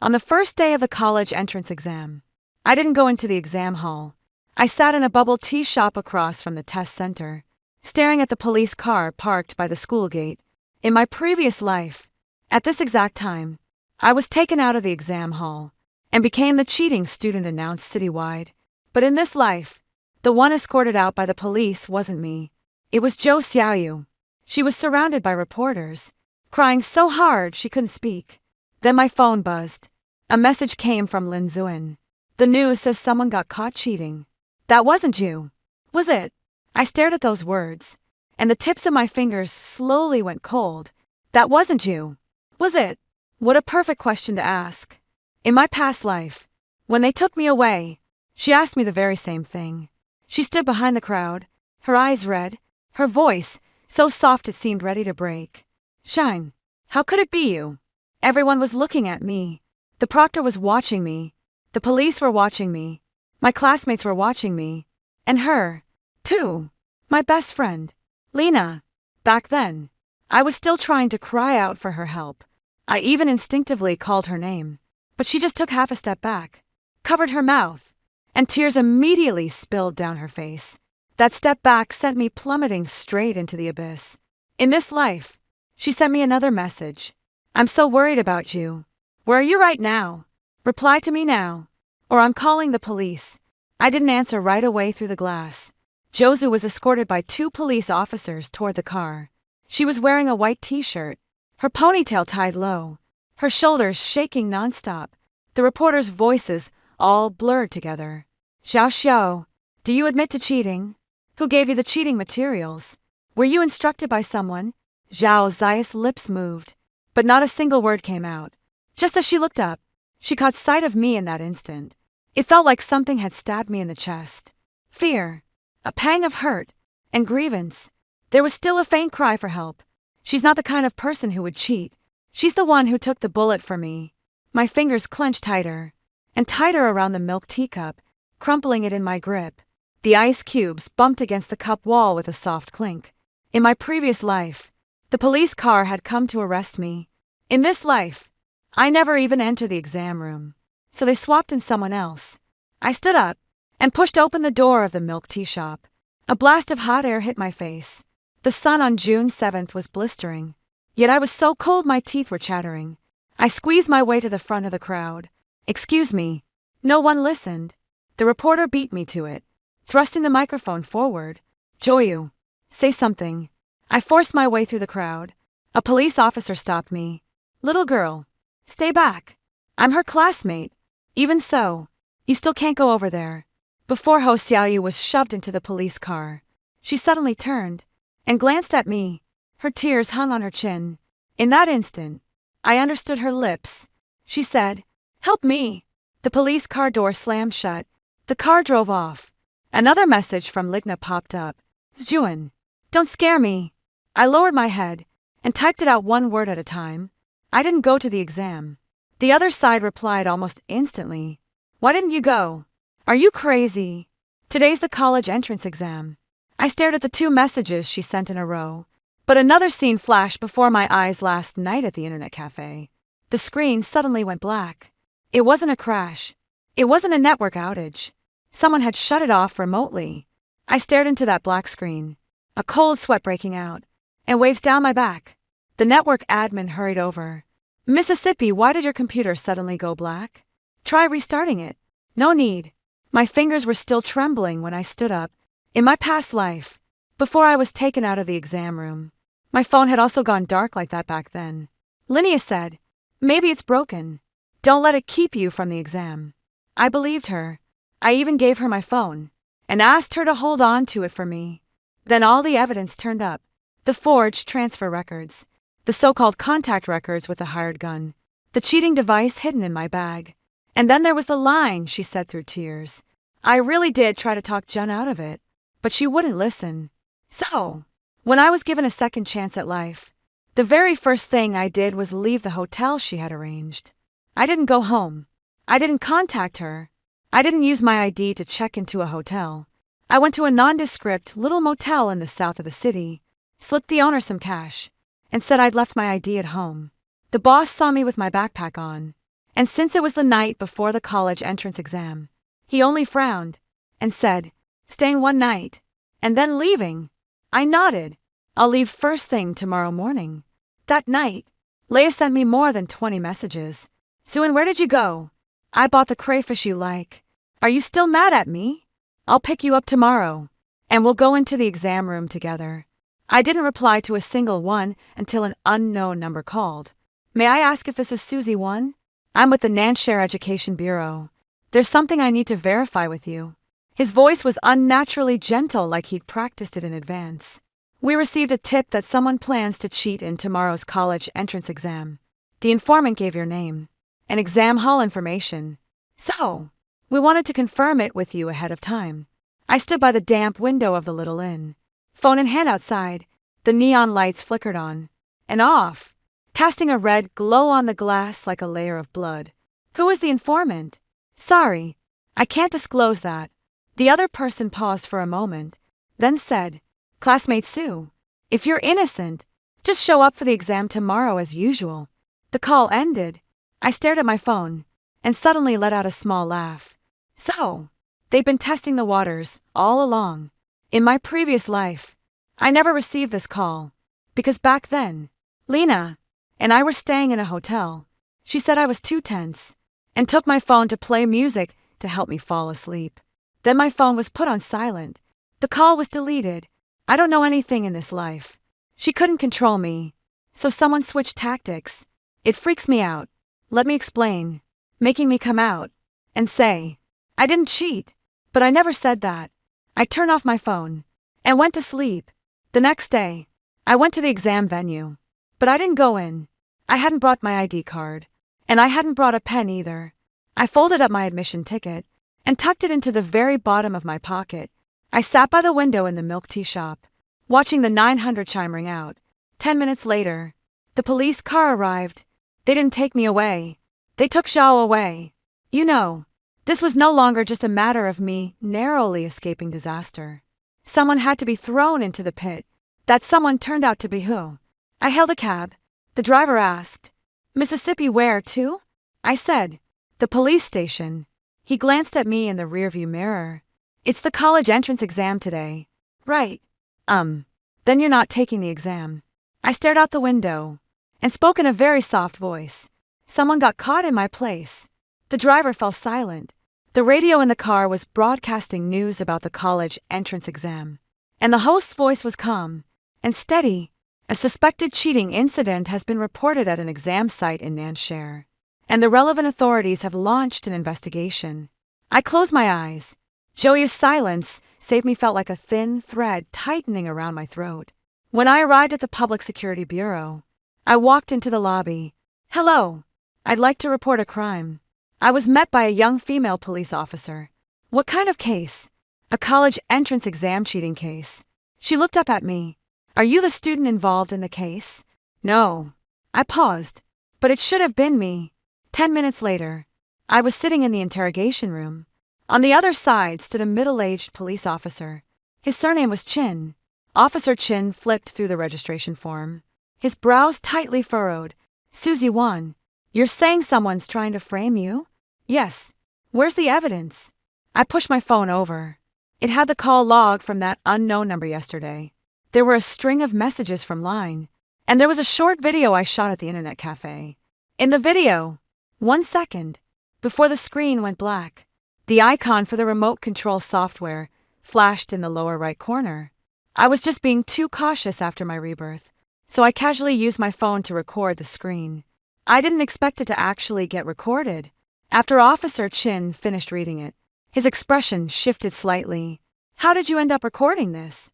On the first day of the college entrance exam, I didn't go into the exam hall. I sat in a bubble tea shop across from the test center, staring at the police car parked by the school gate. In my previous life, at this exact time, I was taken out of the exam hall and became the cheating student announced citywide. But in this life, the one escorted out by the police wasn't me. It was Jo Xiaoyu. She was surrounded by reporters, crying so hard she couldn't speak. Then my phone buzzed. A message came from Lin Zuin. The news says someone got caught cheating. That wasn't you, was it? I stared at those words, and the tips of my fingers slowly went cold. That wasn't you, was it? What a perfect question to ask. In my past life, when they took me away, she asked me the very same thing. She stood behind the crowd, her eyes red, her voice so soft it seemed ready to break. Shine, how could it be you? Everyone was looking at me. The proctor was watching me. The police were watching me. My classmates were watching me. And her, too. My best friend, Lena. Back then, I was still trying to cry out for her help. I even instinctively called her name. But she just took half a step back, covered her mouth, and tears immediately spilled down her face. That step back sent me plummeting straight into the abyss. In this life, she sent me another message. I'm so worried about you. Where are you right now? Reply to me now, or I'm calling the police. I didn't answer right away through the glass. Jozu was escorted by 2 police officers toward the car. She was wearing a white t-shirt, her ponytail tied low, her shoulders shaking nonstop, the reporters' voices all blurred together. Xiao Xiao, do you admit to cheating? Who gave you the cheating materials? Were you instructed by someone? Zhao Ziya's lips moved, but not a single word came out. Just as she looked up, she caught sight of me in that instant. It felt like something had stabbed me in the chest. Fear, a pang of hurt, and grievance. There was still a faint cry for help. She's not the kind of person who would cheat. She's the one who took the bullet for me. My fingers clenched tighter, and tighter around the milk teacup, crumpling it in my grip. The ice cubes bumped against the cup wall with a soft clink. In my previous life, the police car had come to arrest me. In this life, I never even entered the exam room, so they swapped in someone else. I stood up and pushed open the door of the milk tea shop. A blast of hot air hit my face. The sun on June 7th was blistering, yet I was so cold my teeth were chattering. I squeezed my way to the front of the crowd. Excuse me. No one listened. The reporter beat me to it, thrusting the microphone forward. Joyu, say something. I forced my way through the crowd. A police officer stopped me. Little girl, stay back. I'm her classmate. Even so, you still can't go over there. Before Ho Xiaoyu was shoved into the police car, she suddenly turned and glanced at me. Her tears hung on her chin. In that instant, I understood her lips. She said, "Help me." The police car door slammed shut. The car drove off. Another message from Ligna popped up. Zhuan, don't scare me. I lowered my head and typed it out one word at a time. I didn't go to the exam. The other side replied almost instantly. Why didn't you go? Are you crazy? Today's the college entrance exam. I stared at the 2 messages she sent in a row. But another scene flashed before my eyes last night at the internet cafe. The screen suddenly went black. It wasn't a crash. It wasn't a network outage. Someone had shut it off remotely. I stared into that black screen, a cold sweat breaking out, and waves down my back. The network admin hurried over. Mississippi, why did your computer suddenly go black? Try restarting it. No need. My fingers were still trembling when I stood up. In my past life, before I was taken out of the exam room, my phone had also gone dark like that back then. Linnea said, maybe it's broken. Don't let it keep you from the exam. I believed her. I even gave her my phone and asked her to hold on to it for me. Then all the evidence turned up. The forged transfer records, the so-called contact records with the hired gun, the cheating device hidden in my bag. And then there was the line, she said through tears. I really did try to talk Jen out of it, but she wouldn't listen. So, when I was given a second chance at life, the very first thing I did was leave the hotel she had arranged. I didn't go home. I didn't contact her. I didn't use my ID to check into a hotel. I went to a nondescript little motel in the south of the city, slipped the owner some cash, and said I'd left my ID at home. The boss saw me with my backpack on And since it was the night before the college entrance exam, he only frowned and said, "Staying one night, and then leaving?" I nodded. "I'll leave first thing tomorrow morning." That night, Leia sent me more than 20 messages. "Suan, where did you go? I bought the crayfish you like. Are you still mad at me? I'll pick you up tomorrow, and we'll go into the exam room together." I didn't reply to a single one until an unknown number called. "May I ask if this is Susie 1? I'm with the Nanshare Education Bureau. There's something I need to verify with you." His voice was unnaturally gentle, like he'd practiced it in advance. "We received a tip that someone plans to cheat in tomorrow's college entrance exam. The informant gave your name and exam hall information. So, we wanted to confirm it with you ahead of time." I stood by the damp window of the little inn, phone in hand outside. The neon lights flickered on and off, casting a red glow on the glass like a layer of blood. "Who is the informant?" "Sorry, I can't disclose that." The other person paused for a moment, then said, "Classmate Sue, if you're innocent, just show up for the exam tomorrow as usual." The call ended. I stared at my phone and suddenly let out a small laugh. So, they'd been testing the waters all along. In my previous life, I never received this call, because back then, Lena and I were staying in a hotel. She said I was too tense and took my phone to play music to help me fall asleep. Then my phone was put on silent. The call was deleted. I don't know anything in this life. She couldn't control me, so someone switched tactics. It freaks me out. Let me explain. Making me come out and say, "I didn't cheat," but I never said that. I turned off my phone and went to sleep. The next day, I went to the exam venue, but I didn't go in. I hadn't brought my ID card, and I hadn't brought a pen either. I folded up my admission ticket and tucked it into the very bottom of my pocket. I sat by the window in the milk tea shop, watching the 900 chime ring out. 10 minutes later, the police car arrived. They didn't take me away. They took Zhao away. You know, this was no longer just a matter of me narrowly escaping disaster. Someone had to be thrown into the pit. That someone turned out to be who? I hailed a cab. The driver asked, "Mississippi where to?" I said, "The police station." He glanced at me in the rearview mirror. "It's the college entrance exam today." "Right. Then you're not taking the exam." I stared out the window and spoke in a very soft voice. Someone got caught in my place. The driver fell silent. The radio in the car was broadcasting news about the college entrance exam, and the host's voice was calm and steady. "A suspected cheating incident has been reported at an exam site in Nanshare, and the relevant authorities have launched an investigation." I closed my eyes. Joey's silence saved me felt like a thin thread tightening around my throat. When I arrived at the Public Security Bureau, I walked into the lobby. "Hello. I'd like to report a crime." I was met by a young female police officer. "What kind of case?" "A college entrance exam cheating case." She looked up at me. "Are you the student involved in the case?" "No." I paused. "But it should have been me." 10 minutes later, I was sitting in the interrogation room. On the other side stood a middle-aged police officer. His surname was Chin. Officer Chin flipped through the registration form, his brows tightly furrowed. "Susie 1, you're saying someone's trying to frame you?" "Yes." "Where's the evidence?" I pushed my phone over. It had the call log from that unknown number yesterday. There were a string of messages from Line, and there was a short video I shot at the internet cafe. In the video, 1 second before the screen went black, the icon for the remote control software flashed in the lower right corner. I was just being too cautious after my rebirth, so I casually used my phone to record the screen. I didn't expect it to actually get recorded. After Officer Chin finished reading it, his expression shifted slightly. "How did you end up recording this?"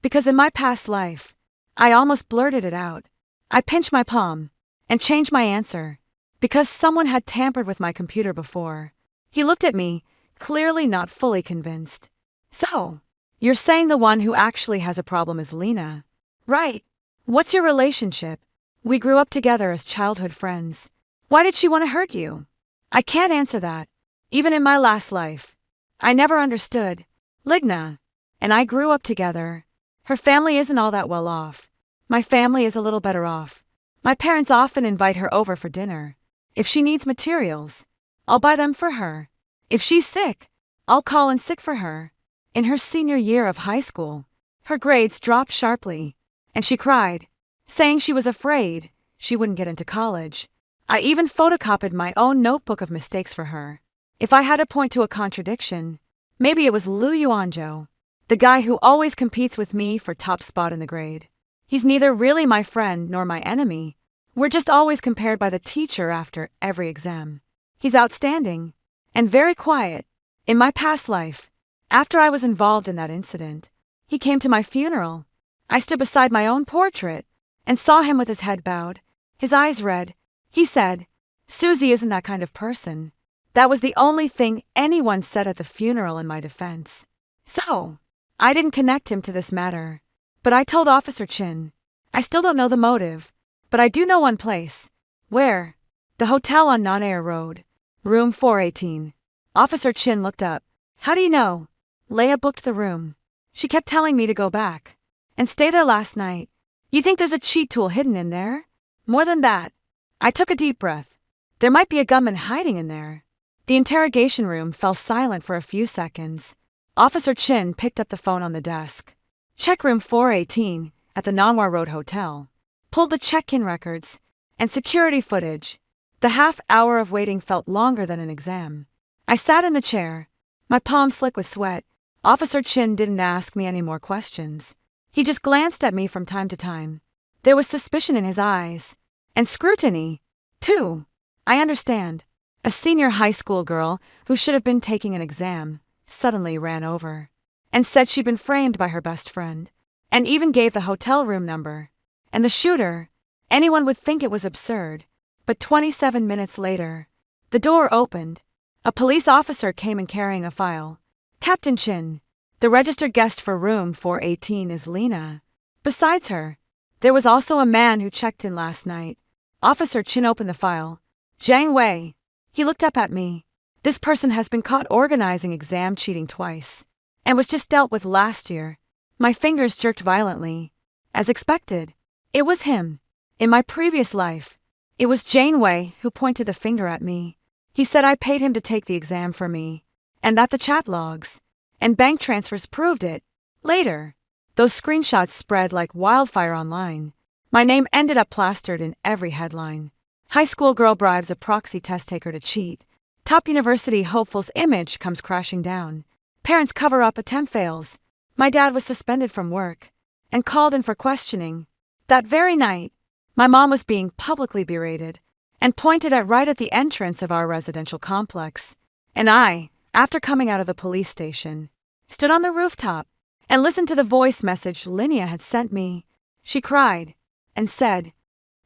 "Because in my past life, I almost blurted it out." I pinched my palm and changed my answer. "Because someone had tampered with my computer before." He looked at me, clearly not fully convinced. "So, you're saying the one who actually has a problem is Lena?" "Right." "What's your relationship?" "We grew up together as childhood friends." "Why did she want to hurt you?" "I can't answer that. Even in my last life, I never understood. Ligna and I grew up together. Her family isn't all that well off. My family is a little better off. My parents often invite her over for dinner. If she needs materials, I'll buy them for her. If she's sick, I'll call in sick for her. In her senior year of high school, her grades dropped sharply, and she cried, saying she was afraid she wouldn't get into college. I even photocopied my own notebook of mistakes for her. If I had to point to a contradiction, maybe it was Liu Yuanzhou, the guy who always competes with me for top spot in the grade. He's neither really my friend nor my enemy. We're just always compared by the teacher after every exam. He's outstanding and very quiet. In my past life, after I was involved in that incident, he came to my funeral. I stood beside my own portrait and saw him with his head bowed, his eyes red. He said, "Susie isn't that kind of person." That was the only thing anyone said at the funeral in my defense. So, I didn't connect him to this matter. But I told Officer Chin. I still don't know the motive, but I do know one place. Where? The hotel on Non-Air Road, room 418. Officer Chin looked up. How do you know? Leia booked the room. She kept telling me to go back and stay there last night. You think there's a cheat tool hidden in there? More than that. I took a deep breath. There might be a gunman hiding in there. The interrogation room fell silent for a few seconds. Officer Chin picked up the phone on the desk. Check room 418 at the Nanhua Road Hotel. Pulled the check-in records and security footage. The half hour of waiting felt longer than an exam. I sat in the chair, my palms slick with sweat. Officer Chin didn't ask me any more questions. He just glanced at me from time to time. There was suspicion in his eyes. And scrutiny, too. I understand. A senior high school girl who should have been taking an exam suddenly ran over and said she'd been framed by her best friend, and even gave the hotel room number. And the shooter, anyone would think it was absurd, but 27 minutes later, the door opened. A police officer came in carrying a file. Captain Chin, the registered guest for room 418 is Lena. Besides her, there was also a man who checked in last night. Officer Chin opened the file. Zhang Wei. He looked up at me. This person has been caught organizing exam cheating twice, and was just dealt with last year. My fingers jerked violently. As expected, it was him. In my previous life, it was Zhang Wei who pointed the finger at me. He said I paid him to take the exam for me, and that the chat logs and bank transfers proved it. Later, those screenshots spread like wildfire online. My name ended up plastered in every headline. High school girl bribes a proxy test taker to cheat. Top university hopeful's image comes crashing down. Parents cover up attempt fails. My dad was suspended from work and called in for questioning. That very night, my mom was being publicly berated and pointed at right at the entrance of our residential complex. And I, after coming out of the police station, stood on the rooftop and listened to the voice message Linnea had sent me. She cried and said,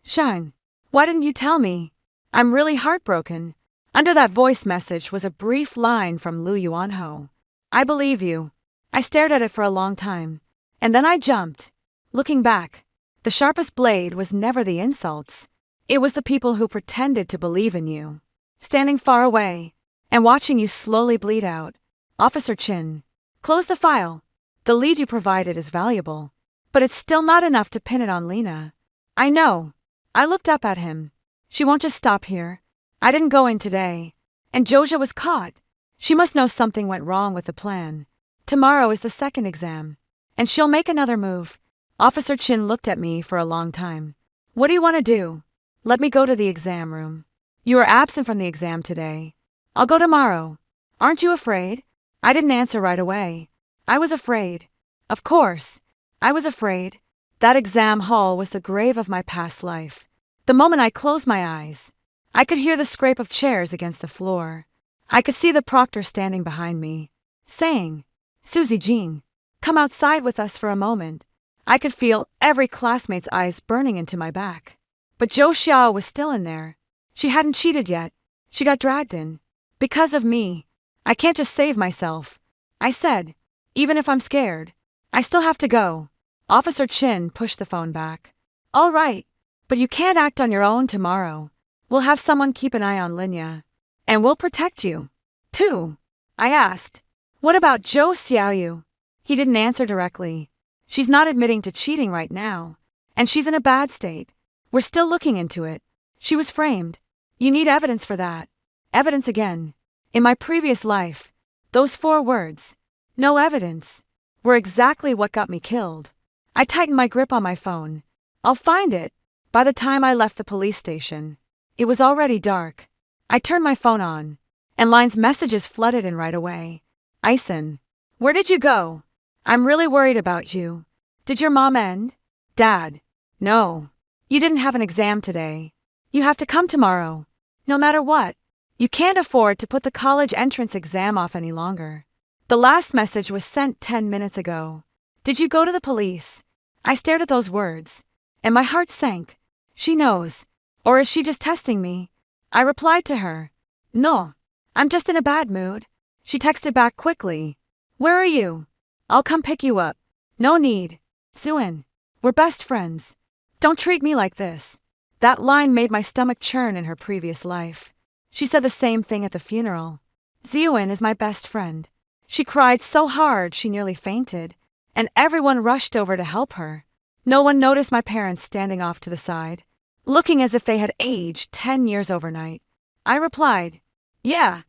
"Shang, why didn't you tell me? I'm really heartbroken." Under that voice message was a brief line from Liu Yuanzhou. "I believe you." I stared at it for a long time, and then I jumped. Looking back, the sharpest blade was never the insults. It was the people who pretended to believe in you, standing far away and watching you slowly bleed out. Officer Chin, close the file. The lead you provided is valuable, but it's still not enough to pin it on Lena. I know. I looked up at him. She won't just stop here. I didn't go in today, and Joja was caught. She must know something went wrong with the plan. Tomorrow is the second exam, and she'll make another move. Officer Chin looked at me for a long time. What do you want to do? Let me go to the exam room. You are absent from the exam today. I'll go tomorrow. Aren't you afraid? I didn't answer right away. I was afraid. Of course, I was afraid. That exam hall was the grave of my past life. The moment I closed my eyes, I could hear the scrape of chairs against the floor. I could see the proctor standing behind me, saying, "Susie Jean, come outside with us for a moment." I could feel every classmate's eyes burning into my back. But Zhou Xiao was still in there. She hadn't cheated yet. She got dragged in. Because of me. I can't just save myself. I said, even if I'm scared, I still have to go. Officer Chin pushed the phone back. All right, but you can't act on your own tomorrow. We'll have someone keep an eye on Linya. And we'll protect you, too. I asked, what about Zhou Xiaoyu? He didn't answer directly. She's not admitting to cheating right now, and she's in a bad state. We're still looking into it. She was framed. You need evidence for that. Evidence again. In my previous life, those 4 words, no evidence, were exactly what got me killed. I tightened my grip on my phone. I'll find it. By the time I left the police station, it was already dark. I turned my phone on, and Line's messages flooded in right away. Ison, where did you go? I'm really worried about you. Did your mom end? Dad, no. You didn't have an exam today. You have to come tomorrow. No matter what. You can't afford to put the college entrance exam off any longer. The last message was sent 10 minutes ago. Did you go to the police? I stared at those words, and my heart sank. She knows. Or is she just testing me? I replied to her. No. I'm just in a bad mood. She texted back quickly. Where are you? I'll come pick you up. No need. Suin. We're best friends. Don't treat me like this. That line made my stomach churn in her previous life. She said the same thing at the funeral. Ziuin is my best friend. She cried so hard she nearly fainted, and everyone rushed over to help her. No one noticed my parents standing off to the side, looking as if they had aged 10 years overnight. I replied, Yeah.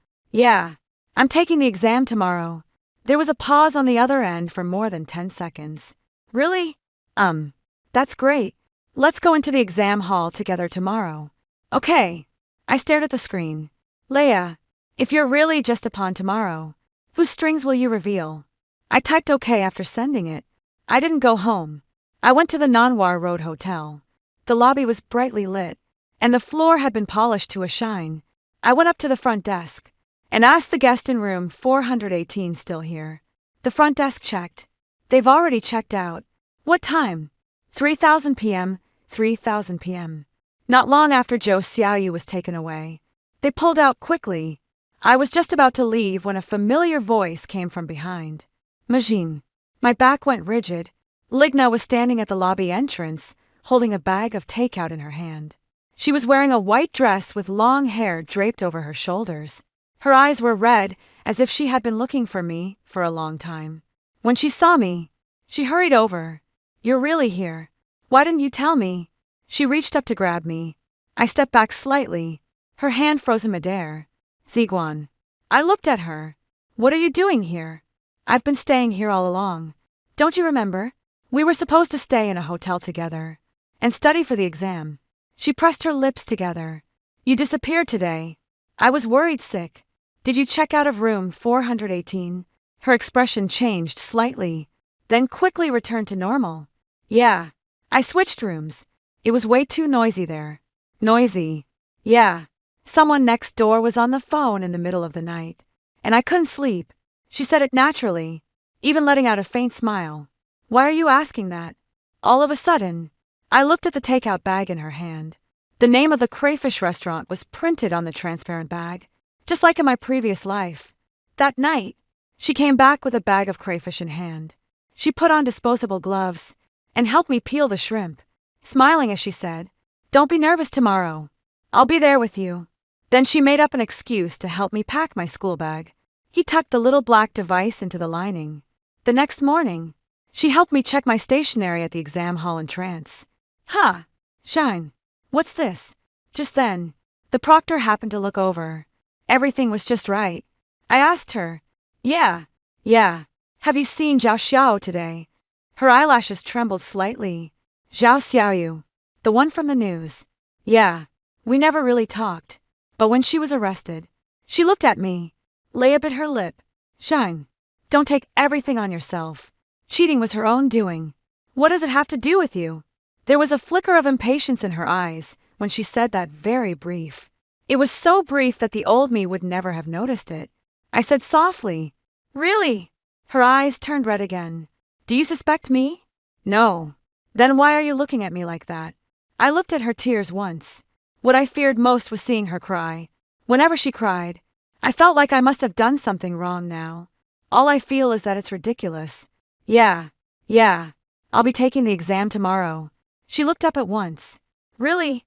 I'm taking the exam tomorrow. There was a pause on the other end for more than 10 seconds. Really? That's great. Let's go into the exam hall together tomorrow. Okay. I stared at the screen. Leia, if you're really just upon tomorrow, whose strings will you reveal? I typed okay after sending it. I didn't go home. I went to the Nanwar Road Hotel. The lobby was brightly lit, and the floor had been polished to a shine. I went up to the front desk and asked the guest in room 418 still here. The front desk checked. They've already checked out. What time? 3,000 p.m., 3,000 p.m. Not long after Zhou Xiaoyu was taken away. They pulled out quickly. I was just about to leave when a familiar voice came from behind. Majin. My back went rigid. Ligna was standing at the lobby entrance, holding a bag of takeout in her hand. She was wearing a white dress with long hair draped over her shoulders. Her eyes were red, as if she had been looking for me for a long time. When she saw me, she hurried over. You're really here. Why didn't you tell me? She reached up to grab me. I stepped back slightly. Her hand froze in midair. Ziguan. I looked at her. What are you doing here? I've been staying here all along. Don't you remember? We were supposed to stay in a hotel together and study for the exam. She pressed her lips together. You disappeared today. I was worried sick. Did you check out of room 418? Her expression changed slightly, then quickly returned to normal. Yeah. I switched rooms. It was way too noisy there. Noisy. Yeah. Someone next door was on the phone in the middle of the night, and I couldn't sleep. She said it naturally, even letting out a faint smile. Why are you asking that? All of a sudden, I looked at the takeout bag in her hand. The name of the crayfish restaurant was printed on the transparent bag, just like in my previous life. That night, she came back with a bag of crayfish in hand. She put on disposable gloves and helped me peel the shrimp, smiling as she said, Don't be nervous tomorrow. I'll be there with you. Then she made up an excuse to help me pack my school bag. He tucked the little black device into the lining. The next morning, she helped me check my stationery at the exam hall entrance. Ha! Shine. What's this? Just then, the proctor happened to look over. Everything was just right. I asked her, Yeah. Have you seen Zhao Xiao today? Her eyelashes trembled slightly. Zhao Xiaoyu. The one from the news. Yeah. We never really talked. But when she was arrested, she looked at me. Leia bit her lip. Shine. Don't take everything on yourself. Cheating was her own doing. What does it have to do with you? There was a flicker of impatience in her eyes when she said that very brief. It was so brief that the old me would never have noticed it. I said softly, Really? Her eyes turned red again. Do you suspect me? No. Then why are you looking at me like that? I looked at her tears once. What I feared most was seeing her cry. Whenever she cried, I felt like I must have done something wrong now. All I feel is that it's ridiculous. Yeah. I'll be taking the exam tomorrow. She looked up at once. Really?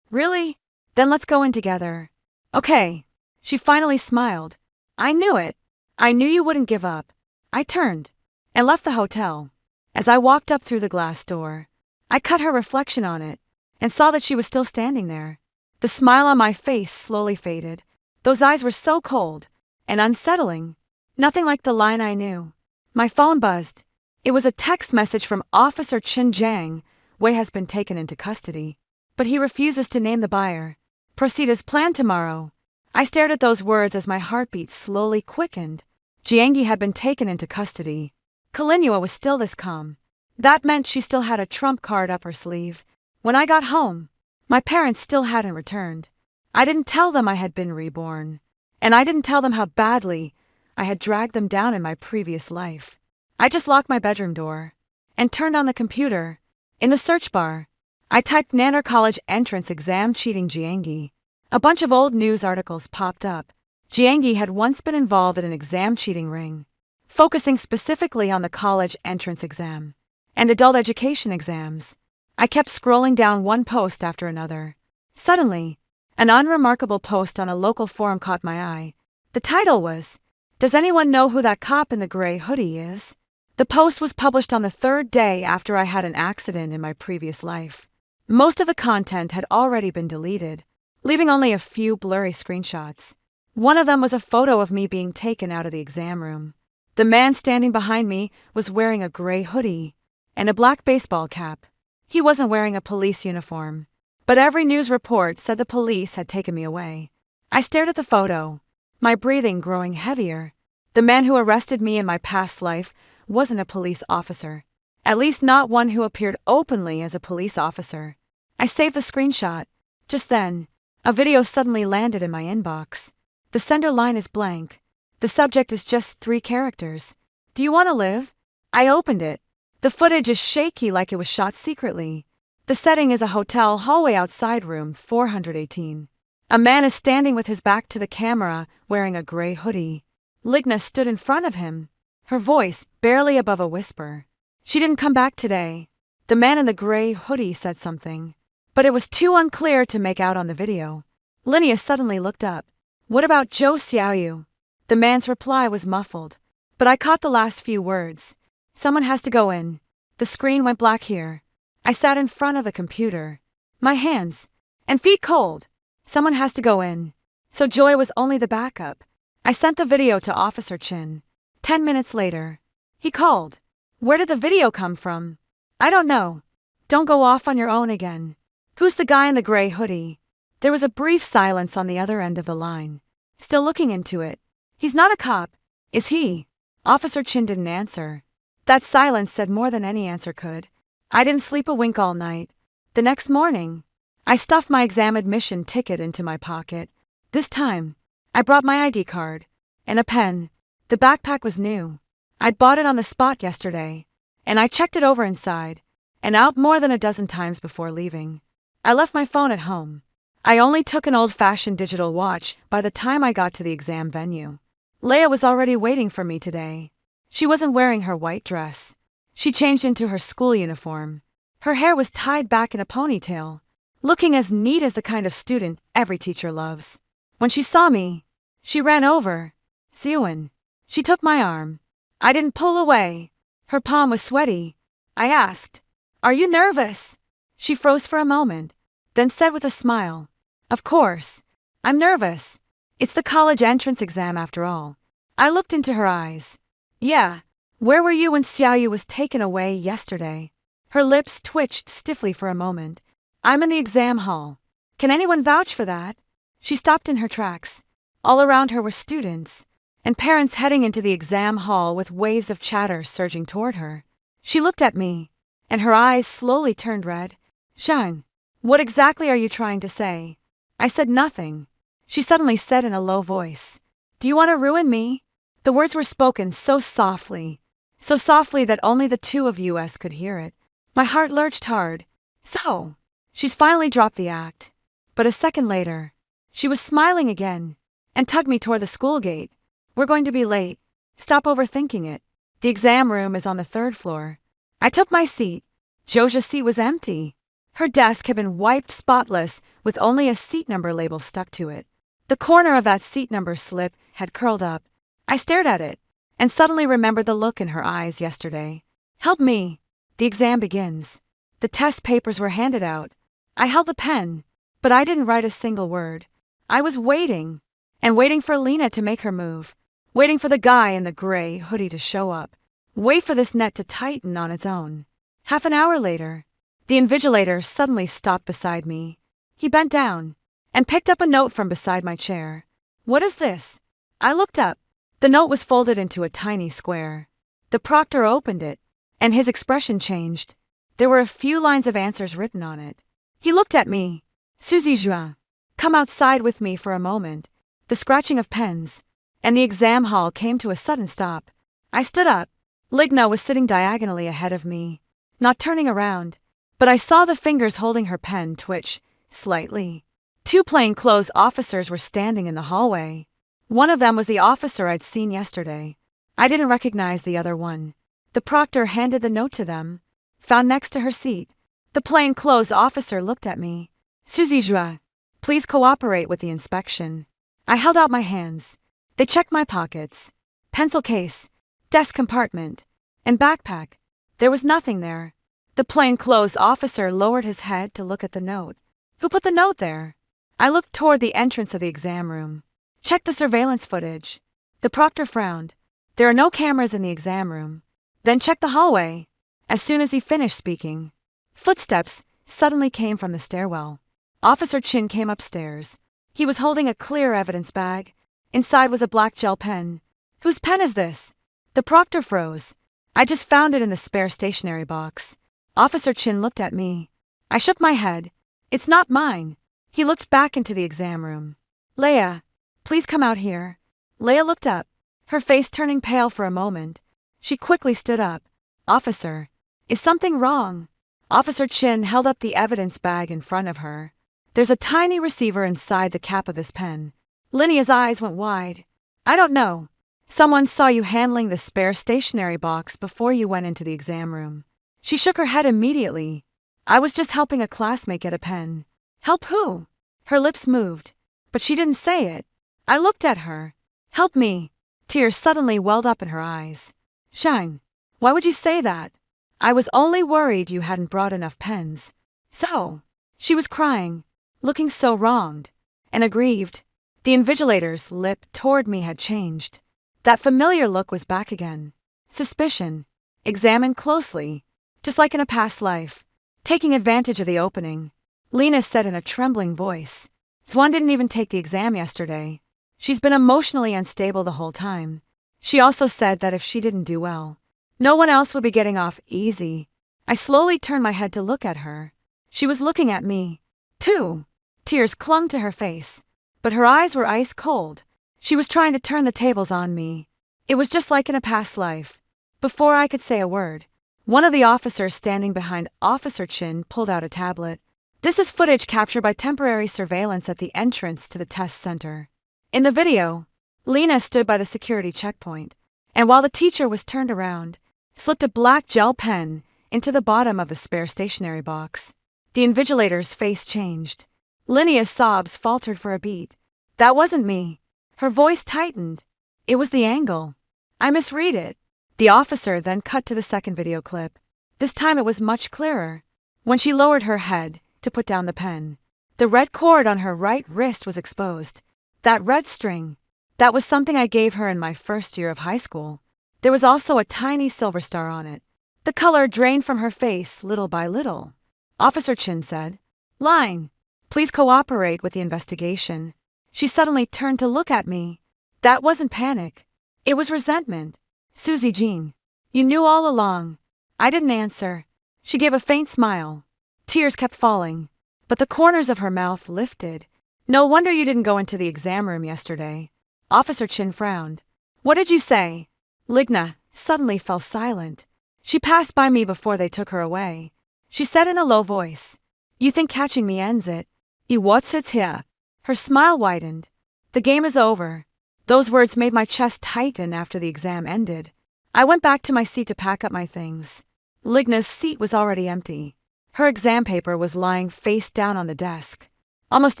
Then let's go in together. Okay. She finally smiled. I knew it. I knew you wouldn't give up. I turned and left the hotel. As I walked up through the glass door, I cut her reflection on it and saw that she was still standing there. The smile on my face slowly faded. Those eyes were so cold and unsettling. Nothing like the line I knew. My phone buzzed. It was a text message from Officer Chin Jiang. Wei has been taken into custody, but he refuses to name the buyer. Proceed as planned tomorrow. I stared at those words as my heartbeat slowly quickened. Jiangyi had been taken into custody. Kalinua was still this calm. That meant she still had a trump card up her sleeve. When I got home, my parents still hadn't returned. I didn't tell them I had been reborn. And I didn't tell them how badly I had dragged them down in my previous life. I just locked my bedroom door and turned on the computer. In the search bar, I typed Nanner College entrance exam cheating Jiangyi. A bunch of old news articles popped up. Jiangyi had once been involved in an exam cheating ring, focusing specifically on the college entrance exam and adult education exams. I kept scrolling down one post after another. Suddenly, an unremarkable post on a local forum caught my eye. The title was, "Does anyone know who that cop in the gray hoodie is?" The post was published on the third day after I had an accident in my previous life. Most of the content had already been deleted, leaving only a few blurry screenshots. One of them was a photo of me being taken out of the exam room. The man standing behind me was wearing a gray hoodie and a black baseball cap. He wasn't wearing a police uniform, but every news report said the police had taken me away. I stared at the photo, my breathing growing heavier. The man who arrested me in my past life wasn't a police officer, at least not one who appeared openly as a police officer. I saved the screenshot. Just then, a video suddenly landed in my inbox. The sender line is blank. The subject is just 3 characters. Do you want to live? I opened it. The footage is shaky like it was shot secretly. The setting is a hotel hallway outside room 418. A man is standing with his back to the camera wearing a gray hoodie. Ligna stood in front of him, her voice barely above a whisper. She didn't come back today. The man in the gray hoodie said something, but it was too unclear to make out on the video. Linnea suddenly looked up. What about Zhou Xiaoyu? The man's reply was muffled, but I caught the last few words. Someone has to go in. The screen went black here. I sat in front of the computer, my hands and feet cold. Someone has to go in. So Joy was only the backup. I sent the video to Officer Chin. 10 minutes later, he called. Where did the video come from? I don't know. Don't go off on your own again. Who's the guy in the gray hoodie? There was a brief silence on the other end of the line. Still looking into it. He's not a cop, is he? Officer Chin didn't answer. That silence said more than any answer could. I didn't sleep a wink all night. The next morning, I stuffed my exam admission ticket into my pocket. This time, I brought my ID card and a pen. The backpack was new. I'd bought it on the spot yesterday, and I checked it over inside and out more than a dozen times before leaving. I left my phone at home. I only took an old-fashioned digital watch by the time I got to the exam venue. Leia was already waiting for me today. She wasn't wearing her white dress. She changed into her school uniform. Her hair was tied back in a ponytail, looking as neat as the kind of student every teacher loves. When she saw me, she ran over. Siwon. She took my arm. I didn't pull away. Her palm was sweaty. I asked, "Are you nervous?" She froze for a moment, then said with a smile, "Of course. I'm nervous. It's the college entrance exam after all." I looked into her eyes. "Yeah. Where were you when Xiaoyu was taken away yesterday?" Her lips twitched stiffly for a moment. "I'm in the exam hall. Can anyone vouch for that?" She stopped in her tracks. All around her were students and parents heading into the exam hall with waves of chatter surging toward her. She looked at me, and her eyes slowly turned red. "Shang, what exactly are you trying to say?" I said nothing. She suddenly said in a low voice, "Do you want to ruin me?" The words were spoken so softly that only the two of us could hear it. My heart lurched hard. So, she's finally dropped the act. But a second later, she was smiling again and tugged me toward the school gate. "We're going to be late. Stop overthinking it. The exam room is on the 3rd floor." I took my seat. Zhou's seat was empty. Her desk had been wiped spotless with only a seat number label stuck to it. The corner of that seat number slip had curled up. I stared at it and suddenly remembered the look in her eyes yesterday. "Help me. The exam begins." The test papers were handed out. I held the pen. But I didn't write a single word. I was waiting, and waiting for Lena to make her move, waiting for the guy in the gray hoodie to show up, wait for this net to tighten on its own. Half an hour later, the invigilator suddenly stopped beside me. He bent down and picked up a note from beside my chair. "What is this?" I looked up. The note was folded into a tiny square. The proctor opened it, and his expression changed. There were a few lines of answers written on it. He looked at me. "Suzy Juin, come outside with me for a moment." The scratching of pens and the exam hall came to a sudden stop. I stood up. Ligna was sitting diagonally ahead of me, not turning around, but I saw the fingers holding her pen twitch slightly. Two plainclothes officers were standing in the hallway. One of them was the officer I'd seen yesterday. I didn't recognize the other one. The proctor handed the note to them, found next to her seat. The plainclothes officer looked at me. "Suzy Juin, please cooperate with the inspection." I held out my hands. They checked my pockets, pencil case, desk compartment, and backpack. There was nothing there. The plainclothes officer lowered his head to look at the note. "Who put the note there?" I looked toward the entrance of the exam room. "Check the surveillance footage." The proctor frowned. "There are no cameras in the exam room." "Then check the hallway." As soon as he finished speaking, footsteps suddenly came from the stairwell. Officer Chin came upstairs. He was holding a clear evidence bag. Inside was a black gel pen. "Whose pen is this?" The proctor froze. "I just found it in the spare stationery box." Officer Chin looked at me. I shook my head. "It's not mine." He looked back into the exam room. "Leia, please come out here." Leia looked up, her face turning pale for a moment. She quickly stood up. "Officer, is something wrong?" Officer Chin held up the evidence bag in front of her. "There's a tiny receiver inside the cap of this pen." Lynia's eyes went wide. "I don't know. Someone saw you handling the spare stationery box before you went into the exam room." She shook her head immediately. "I was just helping a classmate get a pen." "Help who?" Her lips moved, but she didn't say it. I looked at her. "Help me." Tears suddenly welled up in her eyes. "Shine, why would you say that?" "I was only worried you hadn't brought enough pens." "So?" She was crying, looking so wronged and aggrieved. The invigilator's lip toward me had changed. That familiar look was back again. Suspicion. Examined closely, just like in a past life. Taking advantage of the opening. Lena said in a trembling voice. "Zwan didn't even take the exam yesterday. She's been emotionally unstable the whole time." She also said that if she didn't do well, no one else would be getting off easy. I slowly turned my head to look at her. She was looking at me, too. Tears clung to her face, but her eyes were ice cold. She was trying to turn the tables on me. It was just like in a past life. Before I could say a word, one of the officers standing behind Officer Chin pulled out a tablet. "This is footage captured by temporary surveillance at the entrance to the test center." In the video, Lena stood by the security checkpoint, and while the teacher was turned around, slipped a black gel pen into the bottom of the spare stationery box. The invigilator's face changed. Lynia's sobs faltered for a beat. "That wasn't me." Her voice tightened. "It was the angle. I misread it." The officer then cut to the second video clip. This time it was much clearer. When she lowered her head to put down the pen, the red cord on her right wrist was exposed. That red string. That was something I gave her in my first year of high school. There was also a tiny silver star on it. The color drained from her face little by little. Officer Chin said, "Line, please cooperate with the investigation." She suddenly turned to look at me. That wasn't panic. It was resentment. "Suzy Jean, you knew all along." I didn't answer. She gave a faint smile. Tears kept falling, but the corners of her mouth lifted. "No wonder you didn't go into the exam room yesterday." Officer Chin frowned. "What did you say?" Ligna suddenly fell silent. She passed by me before they took her away. She said in a low voice, "You think catching me ends it? You what's it's here?" Her smile widened. "The game is over." Those words made my chest tighten after the exam ended. I went back to my seat to pack up my things. Ligna's seat was already empty. Her exam paper was lying face down on the desk. Almost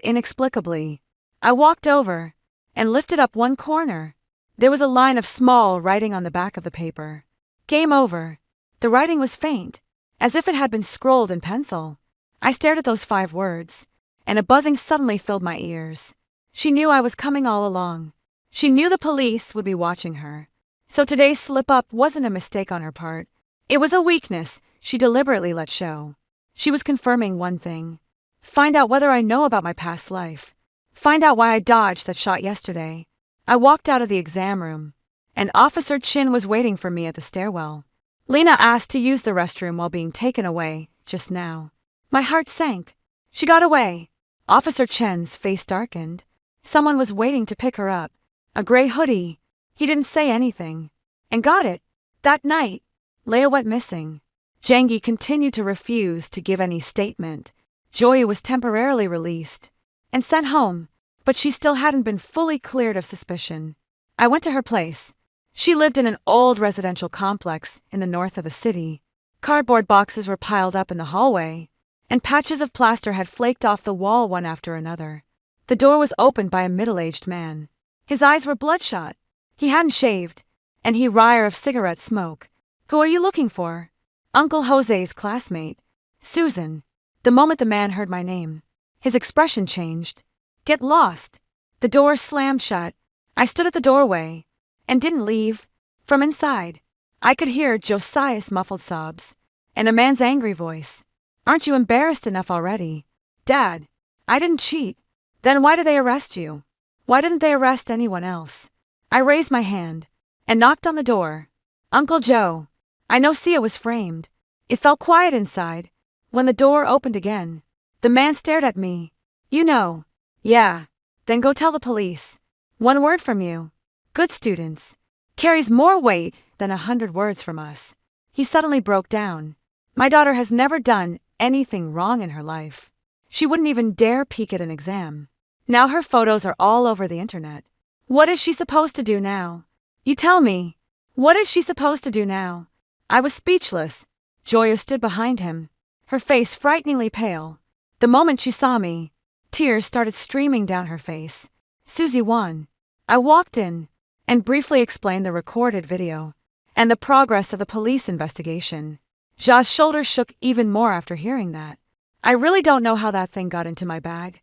inexplicably, I walked over and lifted up one corner. There was a line of small writing on the back of the paper. "Game over." The writing was faint, as if it had been scrolled in pencil. I stared at those 5 words, and a buzzing suddenly filled my ears. She knew I was coming all along. She knew the police would be watching her. So today's slip-up wasn't a mistake on her part. It was a weakness she deliberately let show. She was confirming one thing. Find out whether I know about my past life. Find out why I dodged that shot yesterday. I walked out of the exam room, and Officer Chin was waiting for me at the stairwell. Lena asked to use the restroom while being taken away just now. My heart sank. She got away. Officer Chen's face darkened. Someone was waiting to pick her up. A gray hoodie. He didn't say anything. And got it. That night, Leia went missing. Jangi continued to refuse to give any statement. Joya was temporarily released and sent home, but she still hadn't been fully cleared of suspicion. I went to her place. She lived in an old residential complex in the north of the city. Cardboard boxes were piled up in the hallway, and patches of plaster had flaked off the wall one after another. The door was opened by a middle-aged man. His eyes were bloodshot. He hadn't shaved, and he reeked of cigarette smoke. "Who are you looking for?" "Uncle Jose's classmate, Susan." The moment the man heard my name, his expression changed. "Get lost." The door slammed shut. I stood at the doorway and didn't leave. From inside, I could hear Josiah's muffled sobs and a man's angry voice. "Aren't you embarrassed enough already?" "Dad, I didn't cheat." "Then why did they arrest you? Why didn't they arrest anyone else?" I raised my hand and knocked on the door. "Uncle Joe." I know Sia was framed. It felt quiet inside. When the door opened again, the man stared at me. "You know." "Yeah." "Then go tell the police. One word from you, good students, carries more weight than 100 words from us." He suddenly broke down. My daughter has never done anything wrong in her life. She wouldn't even dare peek at an exam. Now her photos are all over the internet. What is she supposed to do now? You tell me. What is she supposed to do now? I was speechless. Joya stood behind him, her face frighteningly pale. The moment she saw me, tears started streaming down her face. "Susie won." I walked in and briefly explained the recorded video and the progress of the police investigation. Ja's shoulders shook even more after hearing that. "I really don't know how that thing got into my bag."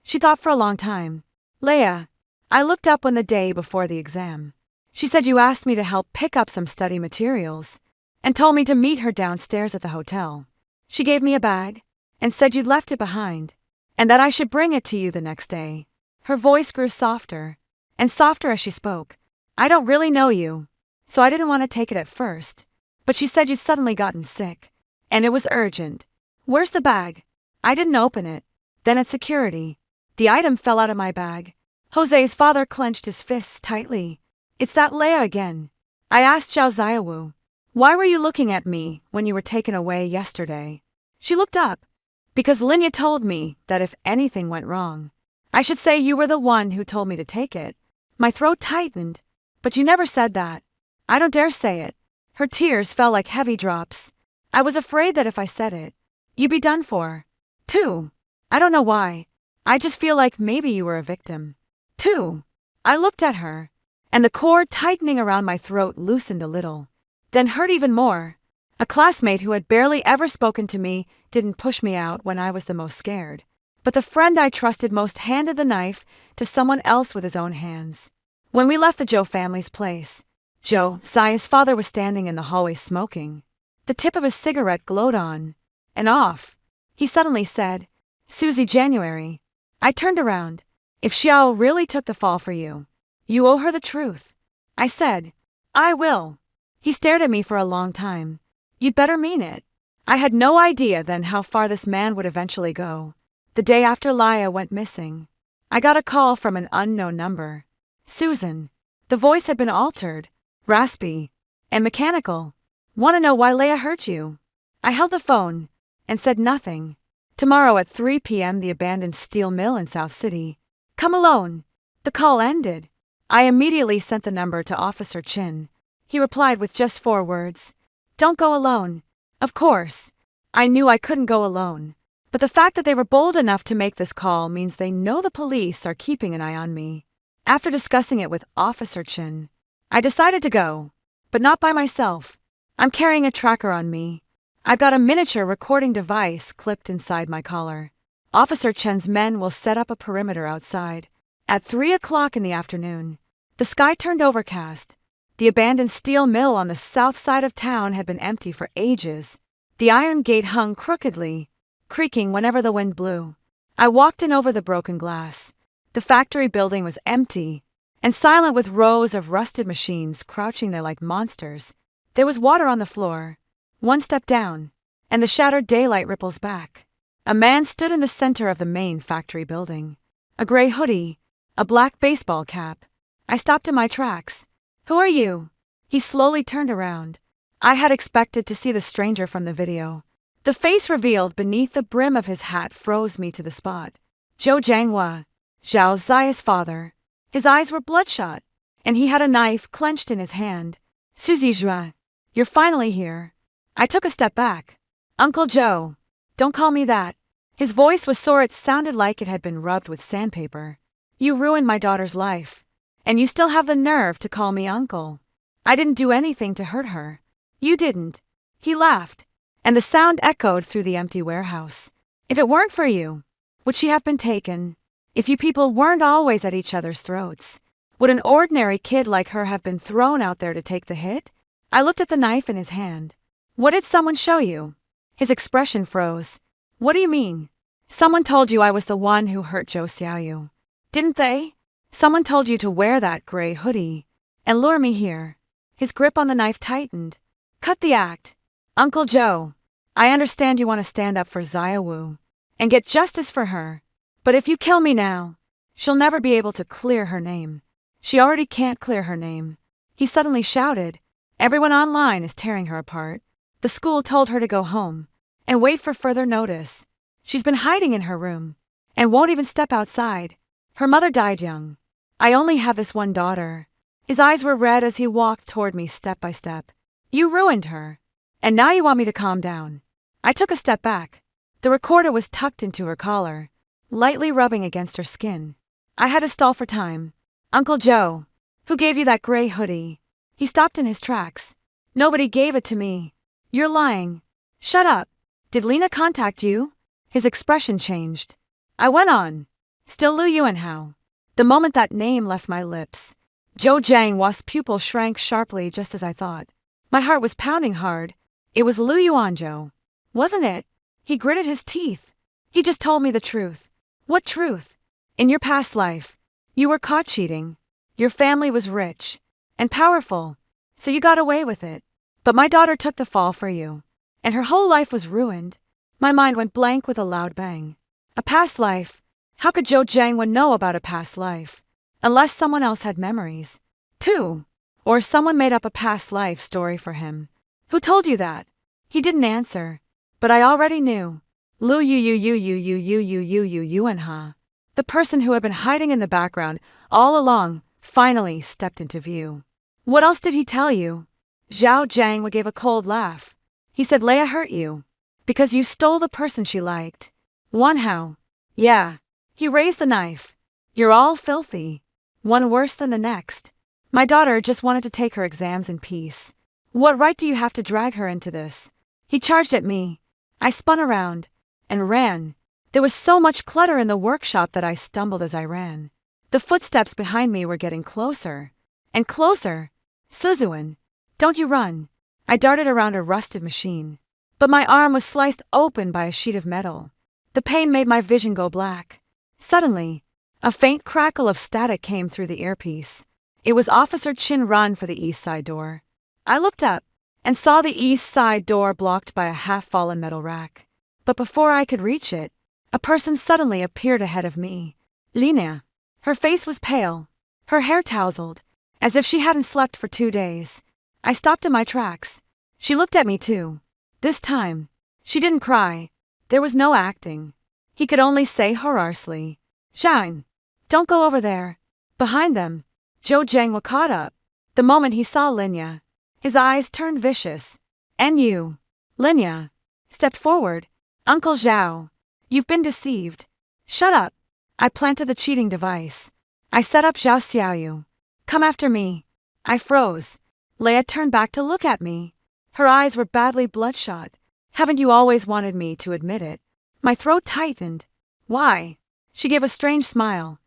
She thought for a long time. "Leia." I looked up when the day before the exam. "She said you asked me to help pick up some study materials and told me to meet her downstairs at the hotel. She gave me a bag and said you'd left it behind and that I should bring it to you the next day." Her voice grew softer and softer as she spoke. "I don't really know you, so I didn't want to take it at first. But she said you'd suddenly gotten sick, and it was urgent. Where's the bag?" I didn't open it. Then at security, the item fell out of my bag. Jose's father clenched his fists tightly. "It's that Leia again." I asked Zhao Ziawu, "Why were you looking at me when you were taken away yesterday?" She looked up. "Because Linya told me that if anything went wrong, I should say you were the one who told me to take it." My throat tightened. "But you never said that." "I don't dare say it." Her tears fell like heavy drops. "I was afraid that if I said it, you'd be done for. Too. I don't know why. I just feel like maybe you were a victim. Too." I looked at her, and the cord tightening around my throat loosened a little, then hurt even more. A classmate who had barely ever spoken to me didn't push me out when I was the most scared. But the friend I trusted most handed the knife to someone else with his own hands. When we left the Zhou family's place, Zaya's father was standing in the hallway smoking. The tip of his cigarette glowed on and off. He suddenly said, "Susie January." I turned around. "If Xiao really took the fall for you, you owe her the truth." I said, "I will." He stared at me for a long time. "You'd better mean it." I had no idea then how far this man would eventually go. The day after Leia went missing, I got a call from an unknown number. "Susan." The voice had been altered, raspy, and mechanical. "Want to know why Leia hurt you?" I held the phone and said nothing. "Tomorrow at 3 p.m. the abandoned steel mill in South City. Come alone." The call ended. I immediately sent the number to Officer Chin. He replied with just 4 words. "Don't go alone." Of course, I knew I couldn't go alone. But the fact that they were bold enough to make this call means they know the police are keeping an eye on me. After discussing it with Officer Chin, I decided to go, but not by myself. I'm carrying a tracker on me. I've got a miniature recording device clipped inside my collar. Officer Chen's men will set up a perimeter outside. At 3 o'clock in the afternoon, the sky turned overcast. The abandoned steel mill on the south side of town had been empty for ages. The iron gate hung crookedly, creaking whenever the wind blew. I walked in over the broken glass. The factory building was empty and silent, with rows of rusted machines crouching there like monsters. There was water on the floor. One step down, and the shattered daylight ripples back. A man stood in the center of the main factory building. A gray hoodie, a black baseball cap. I stopped in my tracks. "Who are you?" He slowly turned around. I had expected to see the stranger from the video. The face revealed beneath the brim of his hat froze me to the spot. Zhou Jianghua, Zhao Ziya's father. His eyes were bloodshot, and he had a knife clenched in his hand. "Suzy Zhua, you're finally here." I took a step back. "Uncle Joe." "Don't call me that." His voice was sore. It sounded like it had been rubbed with sandpaper. "You ruined my daughter's life, and you still have the nerve to call me uncle." "I didn't do anything to hurt her." "You didn't." He laughed, and the sound echoed through the empty warehouse. "If it weren't for you, would she have been taken? If you people weren't always at each other's throats, would an ordinary kid like her have been thrown out there to take the hit?" I looked at the knife in his hand. "What did someone show you?" His expression froze. "What do you mean?" "Someone told you I was the one who hurt Zhou Xiaoyu. Didn't they? Someone told you to wear that gray hoodie and lure me here." His grip on the knife tightened. "Cut the act. Uncle Joe, I understand you want to stand up for Xia Wu and get justice for her. But if you kill me now, she'll never be able to clear her name. She already can't clear her name." He suddenly shouted. "Everyone online is tearing her apart. The school told her to go home and wait for further notice. She's been hiding in her room and won't even step outside. Her mother died young. I only have this one daughter." His eyes were red as he walked toward me step by step. "You ruined her, and now you want me to calm down." I took a step back. The recorder was tucked into her collar, lightly rubbing against her skin. I had to stall for time. "Uncle Joe, who gave you that gray hoodie?" He stopped in his tracks. "Nobody gave it to me." "You're lying." "Shut up. Did Lena contact you?" His expression changed. I went on. "Still Lu Yuanhao." The moment that name left my lips, Zhou Jianghua's pupil shrank sharply, just as I thought. My heart was pounding hard. It was Lu Yuanzhou, wasn't it? He gritted his teeth. "He just told me the truth." "What truth?" "In your past life, you were caught cheating. Your family was rich and powerful, so you got away with it. But my daughter took the fall for you, and her whole life was ruined." My mind went blank with a loud bang. A past life? How could Zhou Jianghua know about a past life? Unless someone else had memories, too. Or someone made up a past life story for him. "Who told you that?" He didn't answer, but I already knew. Lu Yuanha. The person who had been hiding in the background all along finally stepped into view. "What else did he tell you?" Zhao Jianghua gave a cold laugh. He said Leia hurt you because you stole the person she liked. Wanhao. Yeah. He raised the knife. "You're all filthy. One worse than the next. My daughter just wanted to take her exams in peace. What right do you have to drag her into this?" He charged at me. I spun around and ran. There was so much clutter in the workshop that I stumbled as I ran. The footsteps behind me were getting closer and closer. "Suzuan, don't you run." I darted around a rusted machine, but my arm was sliced open by a sheet of metal. The pain made my vision go black. Suddenly, a faint crackle of static came through the earpiece. It was Officer Chin run for the east side door. I looked up and saw the east side door blocked by a half-fallen metal rack. But before I could reach it, a person suddenly appeared ahead of me. Lina. Her face was pale, her hair tousled, as if she hadn't slept for 2 days. I stopped in my tracks. She looked at me too. This time, she didn't cry. There was no acting. He could only say hoarsely, "Shine. Don't go over there." Behind them, Zhou Jianghua caught up. The moment he saw Linya, his eyes turned vicious. "And you." Linya stepped forward. "Uncle Zhao, you've been deceived." "Shut up." I planted the cheating device. I set up Zhao Xiaoyu. "Come after me." I froze. Leia turned back to look at me. Her eyes were badly bloodshot. Haven't you always wanted me to admit it? My throat tightened. Why? She gave a strange smile.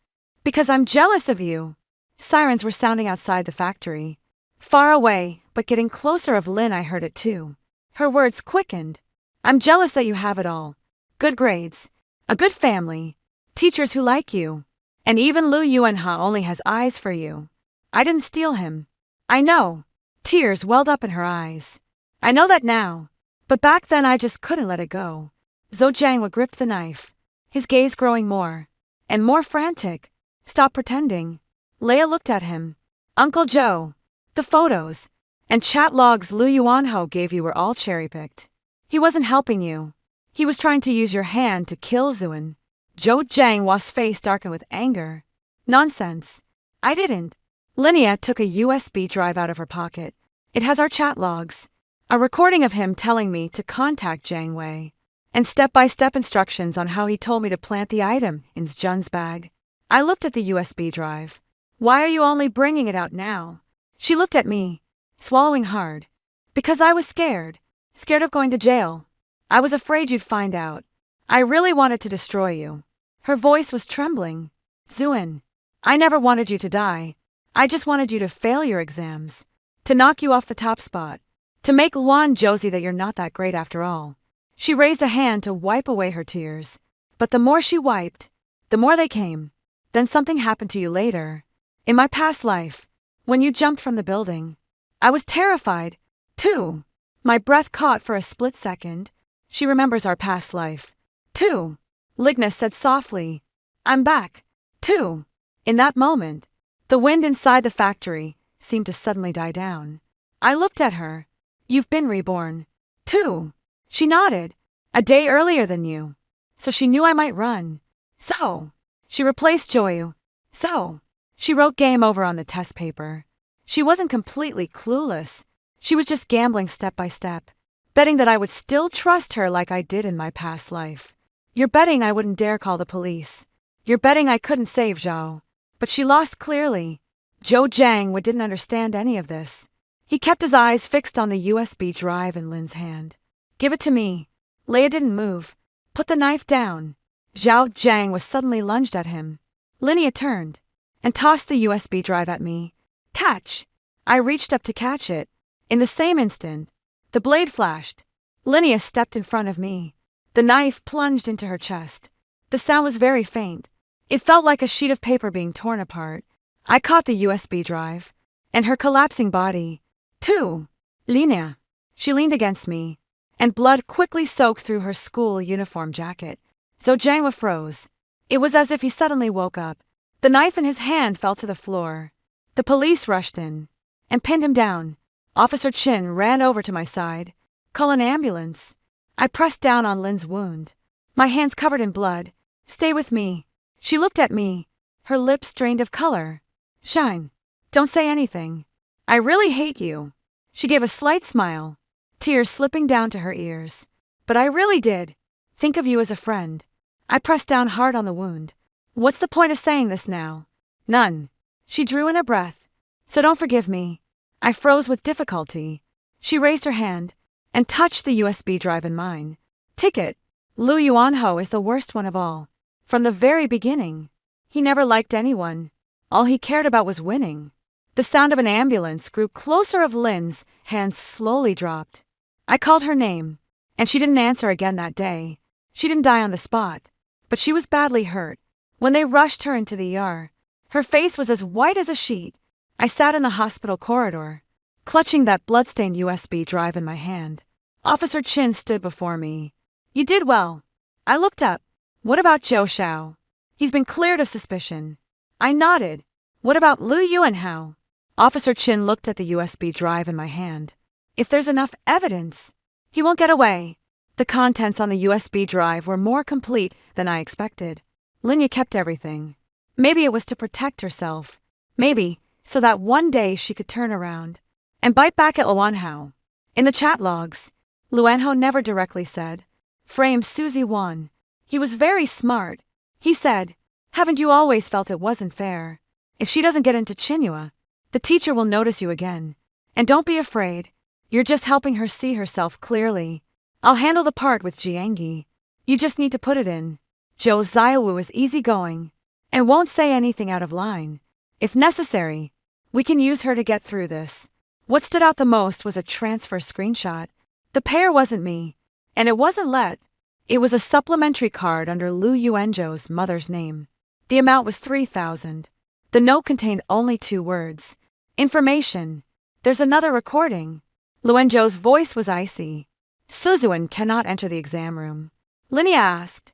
Because I'm jealous of you. Sirens were sounding outside the factory. Far away, but getting closer of Lynn. I heard it too. Her words quickened. I'm jealous that you have it all. Good grades. A good family. Teachers who like you. And even Lu Yuanha only has eyes for you. I didn't steal him. I know. Tears welled up in her eyes. I know that now. But back then I just couldn't let it go. Zhou Jiang gripped the knife, his gaze growing more and more frantic. Stop pretending. Leia looked at him. Uncle Joe, the photos and chat logs Lu Yuanho gave you were all cherry-picked. He wasn't helping you. He was trying to use your hand to kill Zuan. Zhou Jiang's face darkened with anger. Nonsense. I didn't. Linnea took a USB drive out of her pocket. It has our chat logs. A recording of him telling me to contact Jiang Wei. And step-by-step instructions on how he told me to plant the item in Zhun's bag. I looked at the USB drive. Why are you only bringing it out now? She looked at me, swallowing hard. Because I was scared. Scared of going to jail. I was afraid you'd find out. I really wanted to destroy you. Her voice was trembling. Zuan, I never wanted you to die. I just wanted you to fail your exams. To knock you off the top spot. To make Luan Josie that you're not that great after all. She raised a hand to wipe away her tears. But the more she wiped, the more they came. Then something happened to you later. In my past life, when you jumped from the building. I was terrified, too. My breath caught for a split second. She remembers our past life, too. Ligna said softly. I'm back, too. In that moment, the wind inside the factory seemed to suddenly die down. I looked at her. You've been reborn, too. She nodded. A day earlier than you. So she knew I might run. So. She replaced Joyu. So. She wrote game over on the test paper. She wasn't completely clueless. She was just gambling step by step. Betting that I would still trust her like I did in my past life. You're betting I wouldn't dare call the police. You're betting I couldn't save Zhao. But she lost clearly. Zhou Jiang didn't understand any of this. He kept his eyes fixed on the USB drive in Lin's hand. Give it to me. Leia didn't move. Put the knife down. Zhao Jiang was suddenly lunged at him. Linnea turned and tossed the USB drive at me. Catch! I reached up to catch it. In the same instant, the blade flashed. Linnea stepped in front of me. The knife plunged into her chest. The sound was very faint. It felt like a sheet of paper being torn apart. I caught the USB drive and her collapsing body. Too. Linnea. She leaned against me, and blood quickly soaked through her school uniform jacket. Zhou Jiang froze. It was as if he suddenly woke up. The knife in his hand fell to the floor. The police rushed in and pinned him down. Officer Chin ran over to my side. Call an ambulance. I pressed down on Lin's wound. My hands covered in blood. Stay with me. She looked at me, her lips drained of color. Shine. Don't say anything. I really hate you. She gave a slight smile, tears slipping down to her ears. But I really did. Think of you as a friend. I pressed down hard on the wound. What's the point of saying this now? None. She drew in a breath. So don't forgive me. I froze with difficulty. She raised her hand and touched the USB drive in mine. Ticket. Lu Yuanho is the worst one of all. From the very beginning. He never liked anyone. All he cared about was winning. The sound of an ambulance grew closer of Lin's hands slowly dropped. I called her name, and she didn't answer again that day. She didn't die on the spot, but she was badly hurt. When they rushed her into the ER, her face was as white as a sheet. I sat in the hospital corridor, clutching that bloodstained USB drive in my hand. Officer Chin stood before me. You did well. I looked up. What about Zhou Xiao? He's been cleared of suspicion. I nodded. What about Lu Yuanhao? Officer Chin looked at the USB drive in my hand. If there's enough evidence, he won't get away. The contents on the USB drive were more complete than I expected. Linnea kept everything. Maybe it was to protect herself. Maybe so that one day she could turn around and bite back at Luanhao. In the chat logs, Luanhao never directly said, "Frame Susie won." He was very smart. He said, "Haven't you always felt it wasn't fair? If she doesn't get into Chinua, the teacher will notice you again. And don't be afraid. You're just helping her see herself clearly." I'll handle the part with Jiangyi. You just need to put it in. Zhou Xiaowu is easygoing and won't say anything out of line. If necessary, we can use her to get through this. What stood out the most was a transfer screenshot. The payer wasn't me, and it wasn't Let. It was a supplementary card under Lu Yuanzhou's mother's name. The amount was 3,000. The note contained only 2 words. Information. There's another recording. Luanzhou's voice was icy. Suzuan cannot enter the exam room. Linia asked,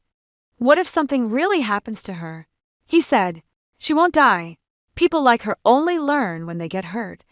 what if something really happens to her? He said, she won't die. People like her only learn when they get hurt.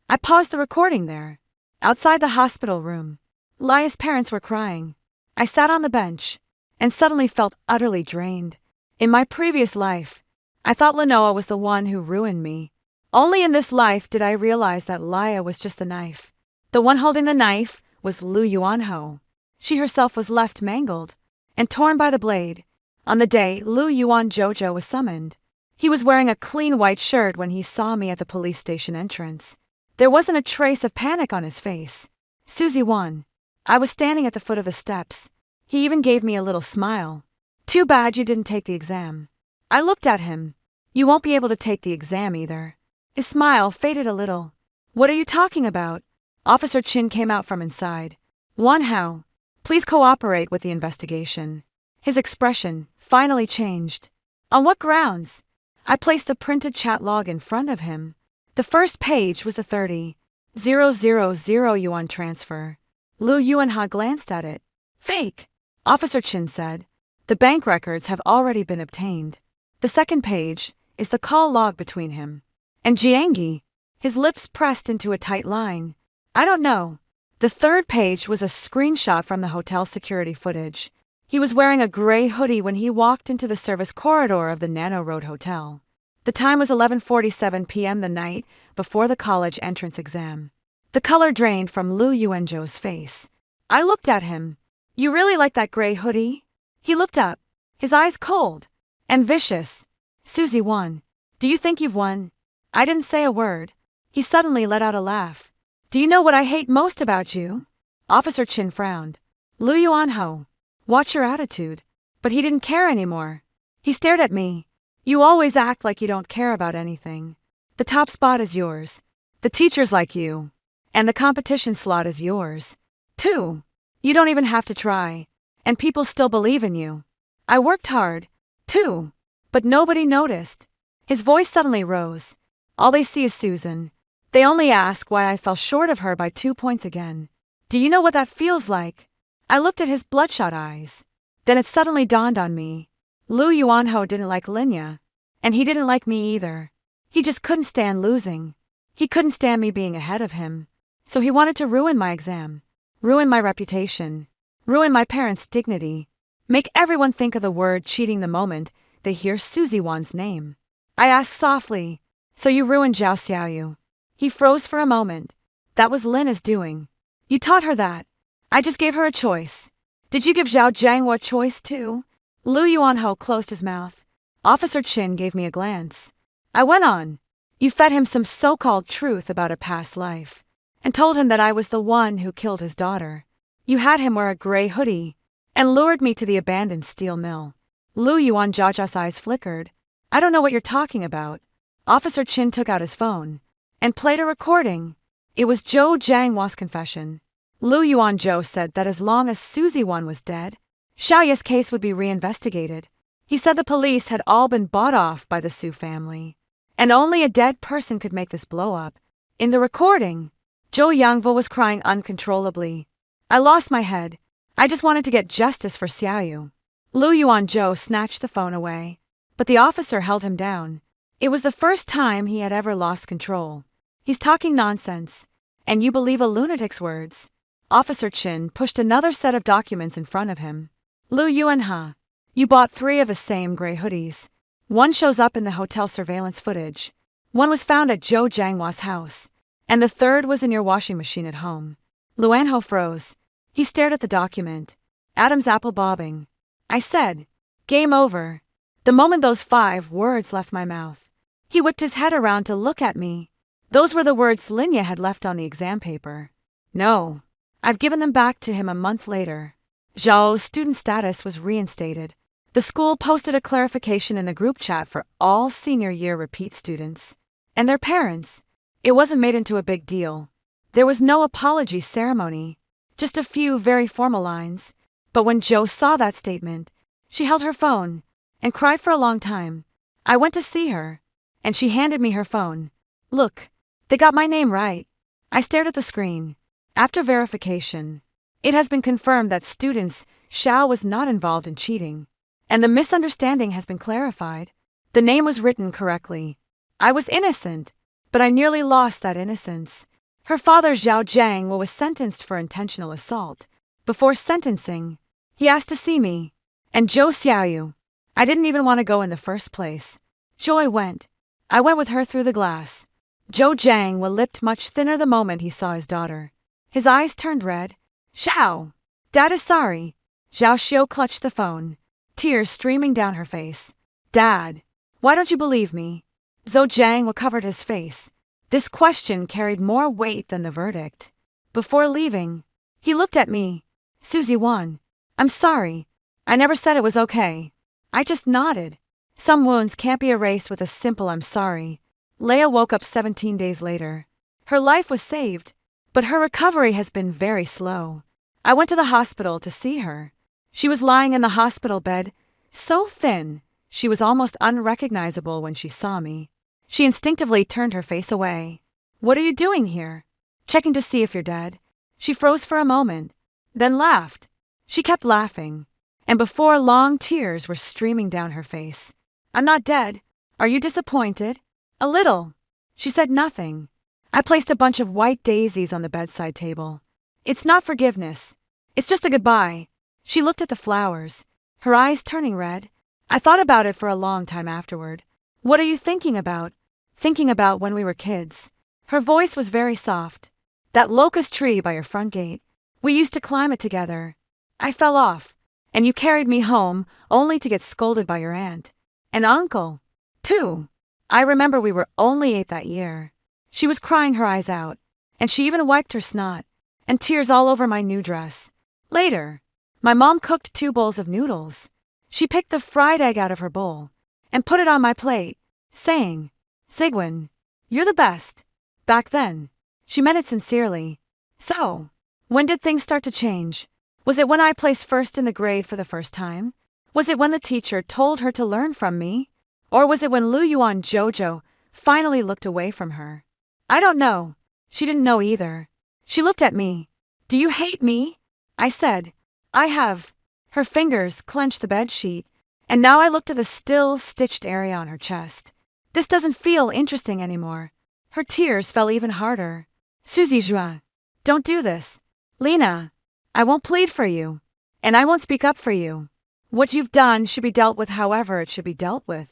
I paused the recording there. Outside the hospital room, Lia's parents were crying. I sat on the bench and suddenly felt utterly drained. In my previous life, I thought Lenoa was the one who ruined me. Only in this life did I realize that Lia was just the knife. The one holding the knife was Lu Yuanho. She herself was left mangled and torn by the blade. On the day Lu Yuan Jojo was summoned, he was wearing a clean white shirt when he saw me at the police station entrance. There wasn't a trace of panic on his face. Suzy won. I was standing at the foot of the steps. He even gave me a little smile. Too bad you didn't take the exam. I looked at him. You won't be able to take the exam either. His smile faded a little. What are you talking about? Officer Chin came out from inside. Wanhao, please cooperate with the investigation. His expression finally changed. On what grounds? I placed the printed chat log in front of him. The first page was the 30,000 yuan transfer. Lu Yuanha glanced at it. Fake, Officer Chin said. The bank records have already been obtained. The second page is the call log between him and Jiangyi. His lips pressed into a tight line. I don't know. The third page was a screenshot from the hotel security footage. He was wearing a gray hoodie when he walked into the service corridor of the Nano Road Hotel. The time was 11:47 p.m. the night before the college entrance exam. The color drained from Lu Yuanzhou's face. I looked at him. You really like that gray hoodie? He looked up, his eyes cold and vicious. Suzy won. Do you think you've won? I didn't say a word. He suddenly let out a laugh. Do you know what I hate most about you? Officer Chin frowned. Lu Yuanho, watch your attitude. But he didn't care anymore. He stared at me. You always act like you don't care about anything. The top spot is yours. The teachers like you. And the competition slot is yours. Too. You don't even have to try. And people still believe in you. I worked hard, too. But nobody noticed. His voice suddenly rose. All they see is Susan. They only ask why I fell short of her by 2 points again. Do you know what that feels like? I looked at his bloodshot eyes. Then it suddenly dawned on me. Lu Yuanho didn't like Linya. And he didn't like me either. He just couldn't stand losing. He couldn't stand me being ahead of him. So he wanted to ruin my exam. Ruin my reputation. Ruin my parents' dignity. Make everyone think of the word cheating the moment they hear Suzy Wan's name. I asked softly, so you ruined Zhao Xiaoyu? He froze for a moment. That was Lina's doing. You taught her that. I just gave her a choice. Did you give Zhao Jianghua a choice too? Lu Yuanho closed his mouth. Officer Chin gave me a glance. I went on. You fed him some so-called truth about a past life, and told him that I was the one who killed his daughter. You had him wear a gray hoodie, and lured me to the abandoned steel mill. Lu Yuanzha's eyes flickered. I don't know what you're talking about. Officer Chin took out his phone and played a recording. It was Zhou Jianghua's confession. Lu Yuanzhou said that as long as Suzy Wan was dead, Xiaoye's case would be reinvestigated. He said the police had all been bought off by the Su family, and only a dead person could make this blow up. In the recording, Zhou Yangvo was crying uncontrollably. I lost my head. I just wanted to get justice for Xiaoyu. Lu Yuanzhou snatched the phone away, but the officer held him down. It was the first time he had ever lost control. He's talking nonsense, and you believe a lunatic's words. Officer Chin pushed another set of documents in front of him. Lu Yuanha, you bought 3 of the same gray hoodies. One shows up in the hotel surveillance footage. One was found at Zhou Jianghua's house, and the third was in your washing machine at home. Luanho froze. He stared at the document, Adam's apple bobbing. I said, game over. The moment those 5 words left my mouth, he whipped his head around to look at me. Those were the words Linya had left on the exam paper. No, I've given them back to him a month later. Zhao's student status was reinstated. The school posted a clarification in the group chat for all senior year repeat students and their parents. It wasn't made into a big deal. There was no apology ceremony, just a few very formal lines. But when Zhao saw that statement, she held her phone and cried for a long time. I went to see her, and she handed me her phone. Look, they got my name right. I stared at the screen. After verification, it has been confirmed that students Xiao was not involved in cheating, and the misunderstanding has been clarified. The name was written correctly. I was innocent, but I nearly lost that innocence. Her father Zhao Jiang was sentenced for intentional assault. Before sentencing, he asked to see me. And Zhou Xiaoyu. I didn't even want to go in the first place. Joy went. I went with her through the glass. Zhou Jiang lipped much thinner the moment he saw his daughter. His eyes turned red. Xiao! Dad is sorry. Zhao Xiu clutched the phone, tears streaming down her face. Dad, why don't you believe me? Zhou Jiang covered his face. This question carried more weight than the verdict. Before leaving, he looked at me. Susie Wan, I'm sorry. I never said it was okay. I just nodded. Some wounds can't be erased with a simple I'm sorry. Leia woke up 17 days later. Her life was saved, but her recovery has been very slow. I went to the hospital to see her. She was lying in the hospital bed, so thin, she was almost unrecognizable when she saw me. She instinctively turned her face away. What are you doing here? Checking to see if you're dead. She froze for a moment, then laughed. She kept laughing, and before long tears were streaming down her face. I'm not dead. Are you disappointed? A little. She said nothing. I placed a bunch of white daisies on the bedside table. It's not forgiveness. It's just a goodbye. She looked at the flowers, her eyes turning red. I thought about it for a long time afterward. What are you thinking about? Thinking about when we were kids. Her voice was very soft. That locust tree by your front gate. We used to climb it together. I fell off, and you carried me home only to get scolded by your aunt. And uncle, too. I remember we were only 8 that year. She was crying her eyes out, and she even wiped her snot, and tears all over my new dress. Later, my mom cooked 2 bowls of noodles. She picked the fried egg out of her bowl and put it on my plate, saying, Sigwin, you're the best. Back then, she meant it sincerely. So, when did things start to change? Was it when I placed first in the grade for the first time? Was it when the teacher told her to learn from me? Or was it when Lu Yuan Jojo finally looked away from her? I don't know. She didn't know either. She looked at me. Do you hate me? I said, I have. Her fingers clenched the bedsheet, and now I looked at the still stitched area on her chest. This doesn't feel interesting anymore. Her tears fell even harder. Susie Juan, don't do this. Lena, I won't plead for you, and I won't speak up for you. What you've done should be dealt with however it should be dealt with.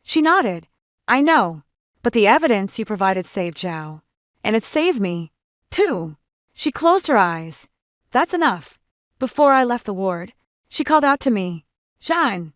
She nodded. I know, but the evidence you provided saved Zhao. And it saved me, too. She closed her eyes. That's enough. Before I left the ward, she called out to me, Jean.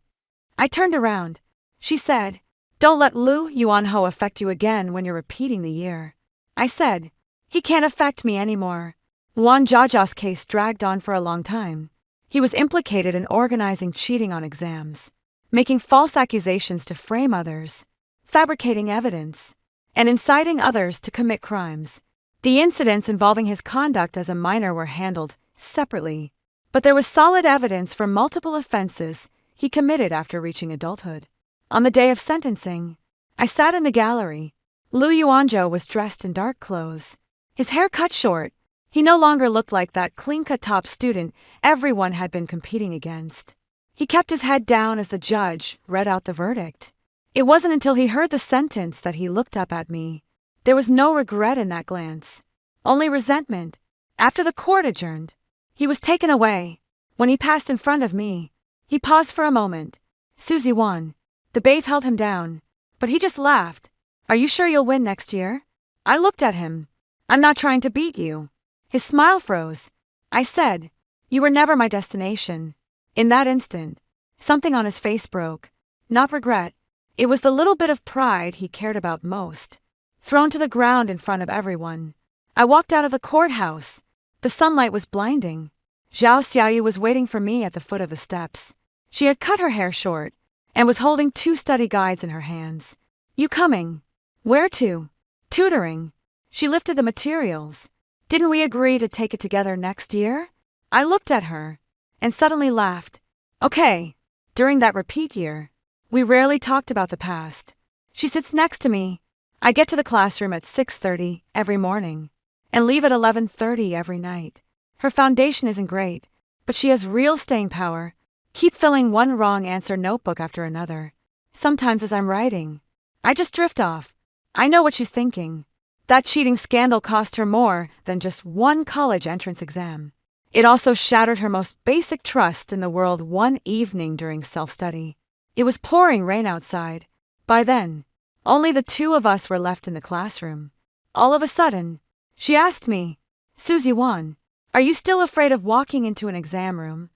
I turned around. She said, don't let Lu Yuanho affect you again when you're repeating the year. I said, he can't affect me anymore. Wan Jiajia's case dragged on for a long time. He was implicated in organizing cheating on exams, making false accusations to frame others, fabricating evidence, and inciting others to commit crimes. The incidents involving his conduct as a minor were handled separately, but there was solid evidence for multiple offenses he committed after reaching adulthood. On the day of sentencing, I sat in the gallery. Lu Yuanzhou was dressed in dark clothes, his hair cut short. He no longer looked like that clean-cut top student everyone had been competing against. He kept his head down as the judge read out the verdict. It wasn't until he heard the sentence that he looked up at me. There was no regret in that glance, only resentment. After the court adjourned, he was taken away. When he passed in front of me, he paused for a moment. Susie won. The babe held him down, but he just laughed. Are you sure you'll win next year? I looked at him. I'm not trying to beat you. His smile froze. I said, you were never my destination. In that instant, something on his face broke. Not regret. It was the little bit of pride he cared about most, thrown to the ground in front of everyone. I walked out of the courthouse, The sunlight was blinding. Zhao Xiaoyu was waiting for me at the foot of the steps. She had cut her hair short and was holding 2 study guides in her hands. You coming? Where to? Tutoring. She lifted the materials. Didn't we agree to take it together next year? I looked at her and suddenly laughed. Okay. During that repeat year, we rarely talked about the past. She sits next to me. I get to the classroom at 6:30 every morning and leave at 11:30 every night. Her foundation isn't great, but she has real staying power. Keep filling one wrong answer notebook after another. Sometimes as I'm writing, I just drift off. I know what she's thinking. That cheating scandal cost her more than just one college entrance exam. It also shattered her most basic trust in the world one evening during self-study. It was pouring rain outside. By then, only the 2 of us were left in the classroom. All of a sudden, she asked me, Susie Wan, are you still afraid of walking into an exam room?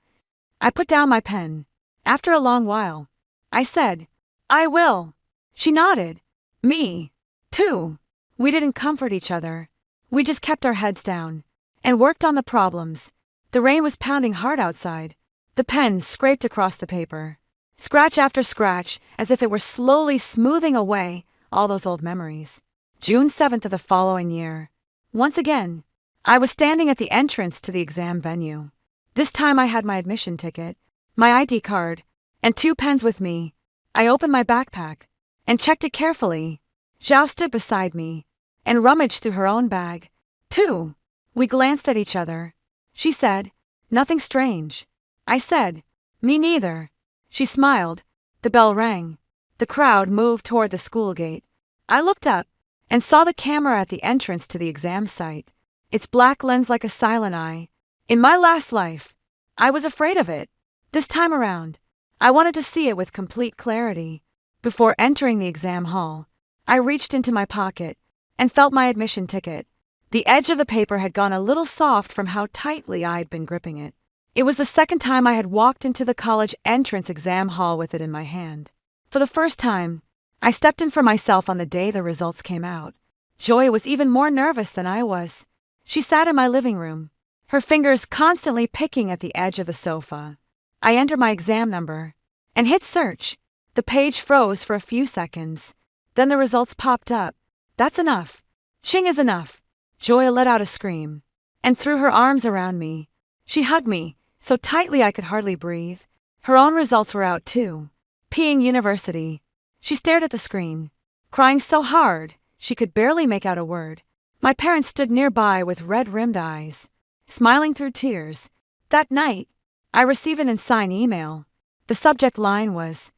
I put down my pen. After a long while, I said, I will. She nodded. Me, too. We didn't comfort each other. We just kept our heads down and worked on the problems. The rain was pounding hard outside. The pen scraped across the paper, scratch after scratch, as if it were slowly smoothing away all those old memories. June 7th of the following year. Once again, I was standing at the entrance to the exam venue. This time I had my admission ticket, my ID card, and 2 pens with me. I opened my backpack and checked it carefully. Zhao stood beside me and rummaged through her own bag, too. We glanced at each other. She said, nothing strange. I said, me neither. She smiled. The bell rang. The crowd moved toward the school gate. I looked up and saw the camera at the entrance to the exam site. Its black lens like a silent eye. In my last life, I was afraid of it. This time around, I wanted to see it with complete clarity. Before entering the exam hall, I reached into my pocket and felt my admission ticket. The edge of the paper had gone a little soft from how tightly I had been gripping it. It was the second time I had walked into the college entrance exam hall with it in my hand. For the first time, I stepped in for myself on the day the results came out. Joy was even more nervous than I was. She sat in my living room, her fingers constantly picking at the edge of the sofa. I entered my exam number and hit search. The page froze for a few seconds. Then the results popped up. That's enough. Ching is enough. Joy let out a scream and threw her arms around me. She hugged me so tightly I could hardly breathe. Her own results were out too. Peeing University. She stared at the screen, crying so hard she could barely make out a word. My parents stood nearby with red-rimmed eyes, smiling through tears. That night, I received an insane email. The subject line was,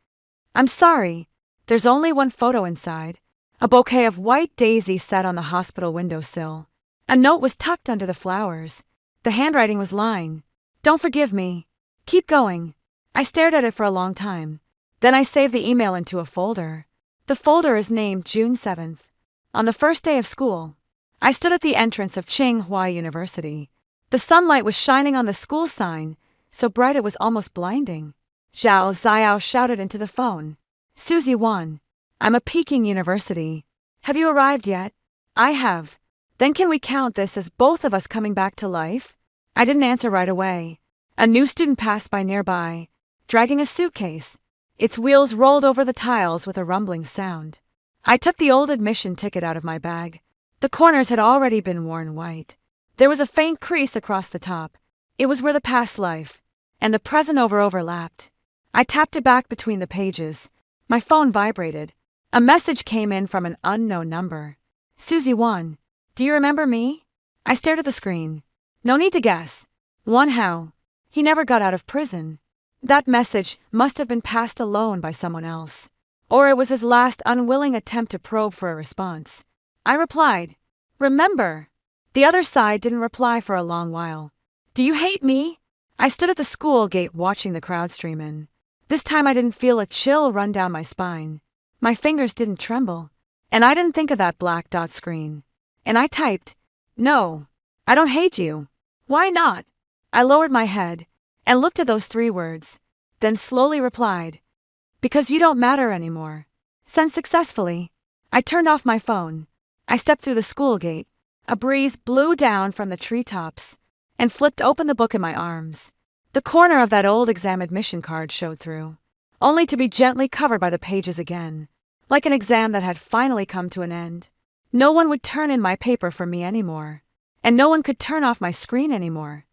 I'm sorry, there's only one photo inside. A bouquet of white daisies sat on the hospital windowsill. A note was tucked under the flowers. The handwriting was lying. Don't forgive me. Keep going. I stared at it for a long time. Then I saved the email into a folder. The folder is named June 7th. On the first day of school, I stood at the entrance of Tsinghua University. The sunlight was shining on the school sign, so bright it was almost blinding. Zhao Xiao shouted into the phone. Susie Wan, I'm at Peking University. Have you arrived yet? I have. Then can we count this as both of us coming back to life? I didn't answer right away. A new student passed by nearby, dragging a suitcase. Its wheels rolled over the tiles with a rumbling sound. I took the old admission ticket out of my bag. The corners had already been worn white. There was a faint crease across the top. It was where the past life and the present overlapped. I tapped it back between the pages. My phone vibrated. A message came in from an unknown number. Susie Wan, do you remember me? I stared at the screen. No need to guess. Wan Hao. He never got out of prison. That message must have been passed alone by someone else. Or it was his last unwilling attempt to probe for a response. I replied, Remember. The other side didn't reply for a long while. Do you hate me? I stood at the school gate watching the crowd stream in. This time I didn't feel a chill run down my spine. My fingers didn't tremble. And I didn't think of that black dot screen. And I typed, No, I don't hate you. Why not? I lowered my head and looked at those 3 words, then slowly replied, Because you don't matter anymore. Sent successfully. I turned off my phone. I stepped through the school gate. A breeze blew down from the treetops. and flipped open the book in my arms. The corner of that old exam admission card showed through, only to be gently covered by the pages again, like an exam that had finally come to an end. No one would turn in my paper for me anymore, and no one could turn off my screen anymore.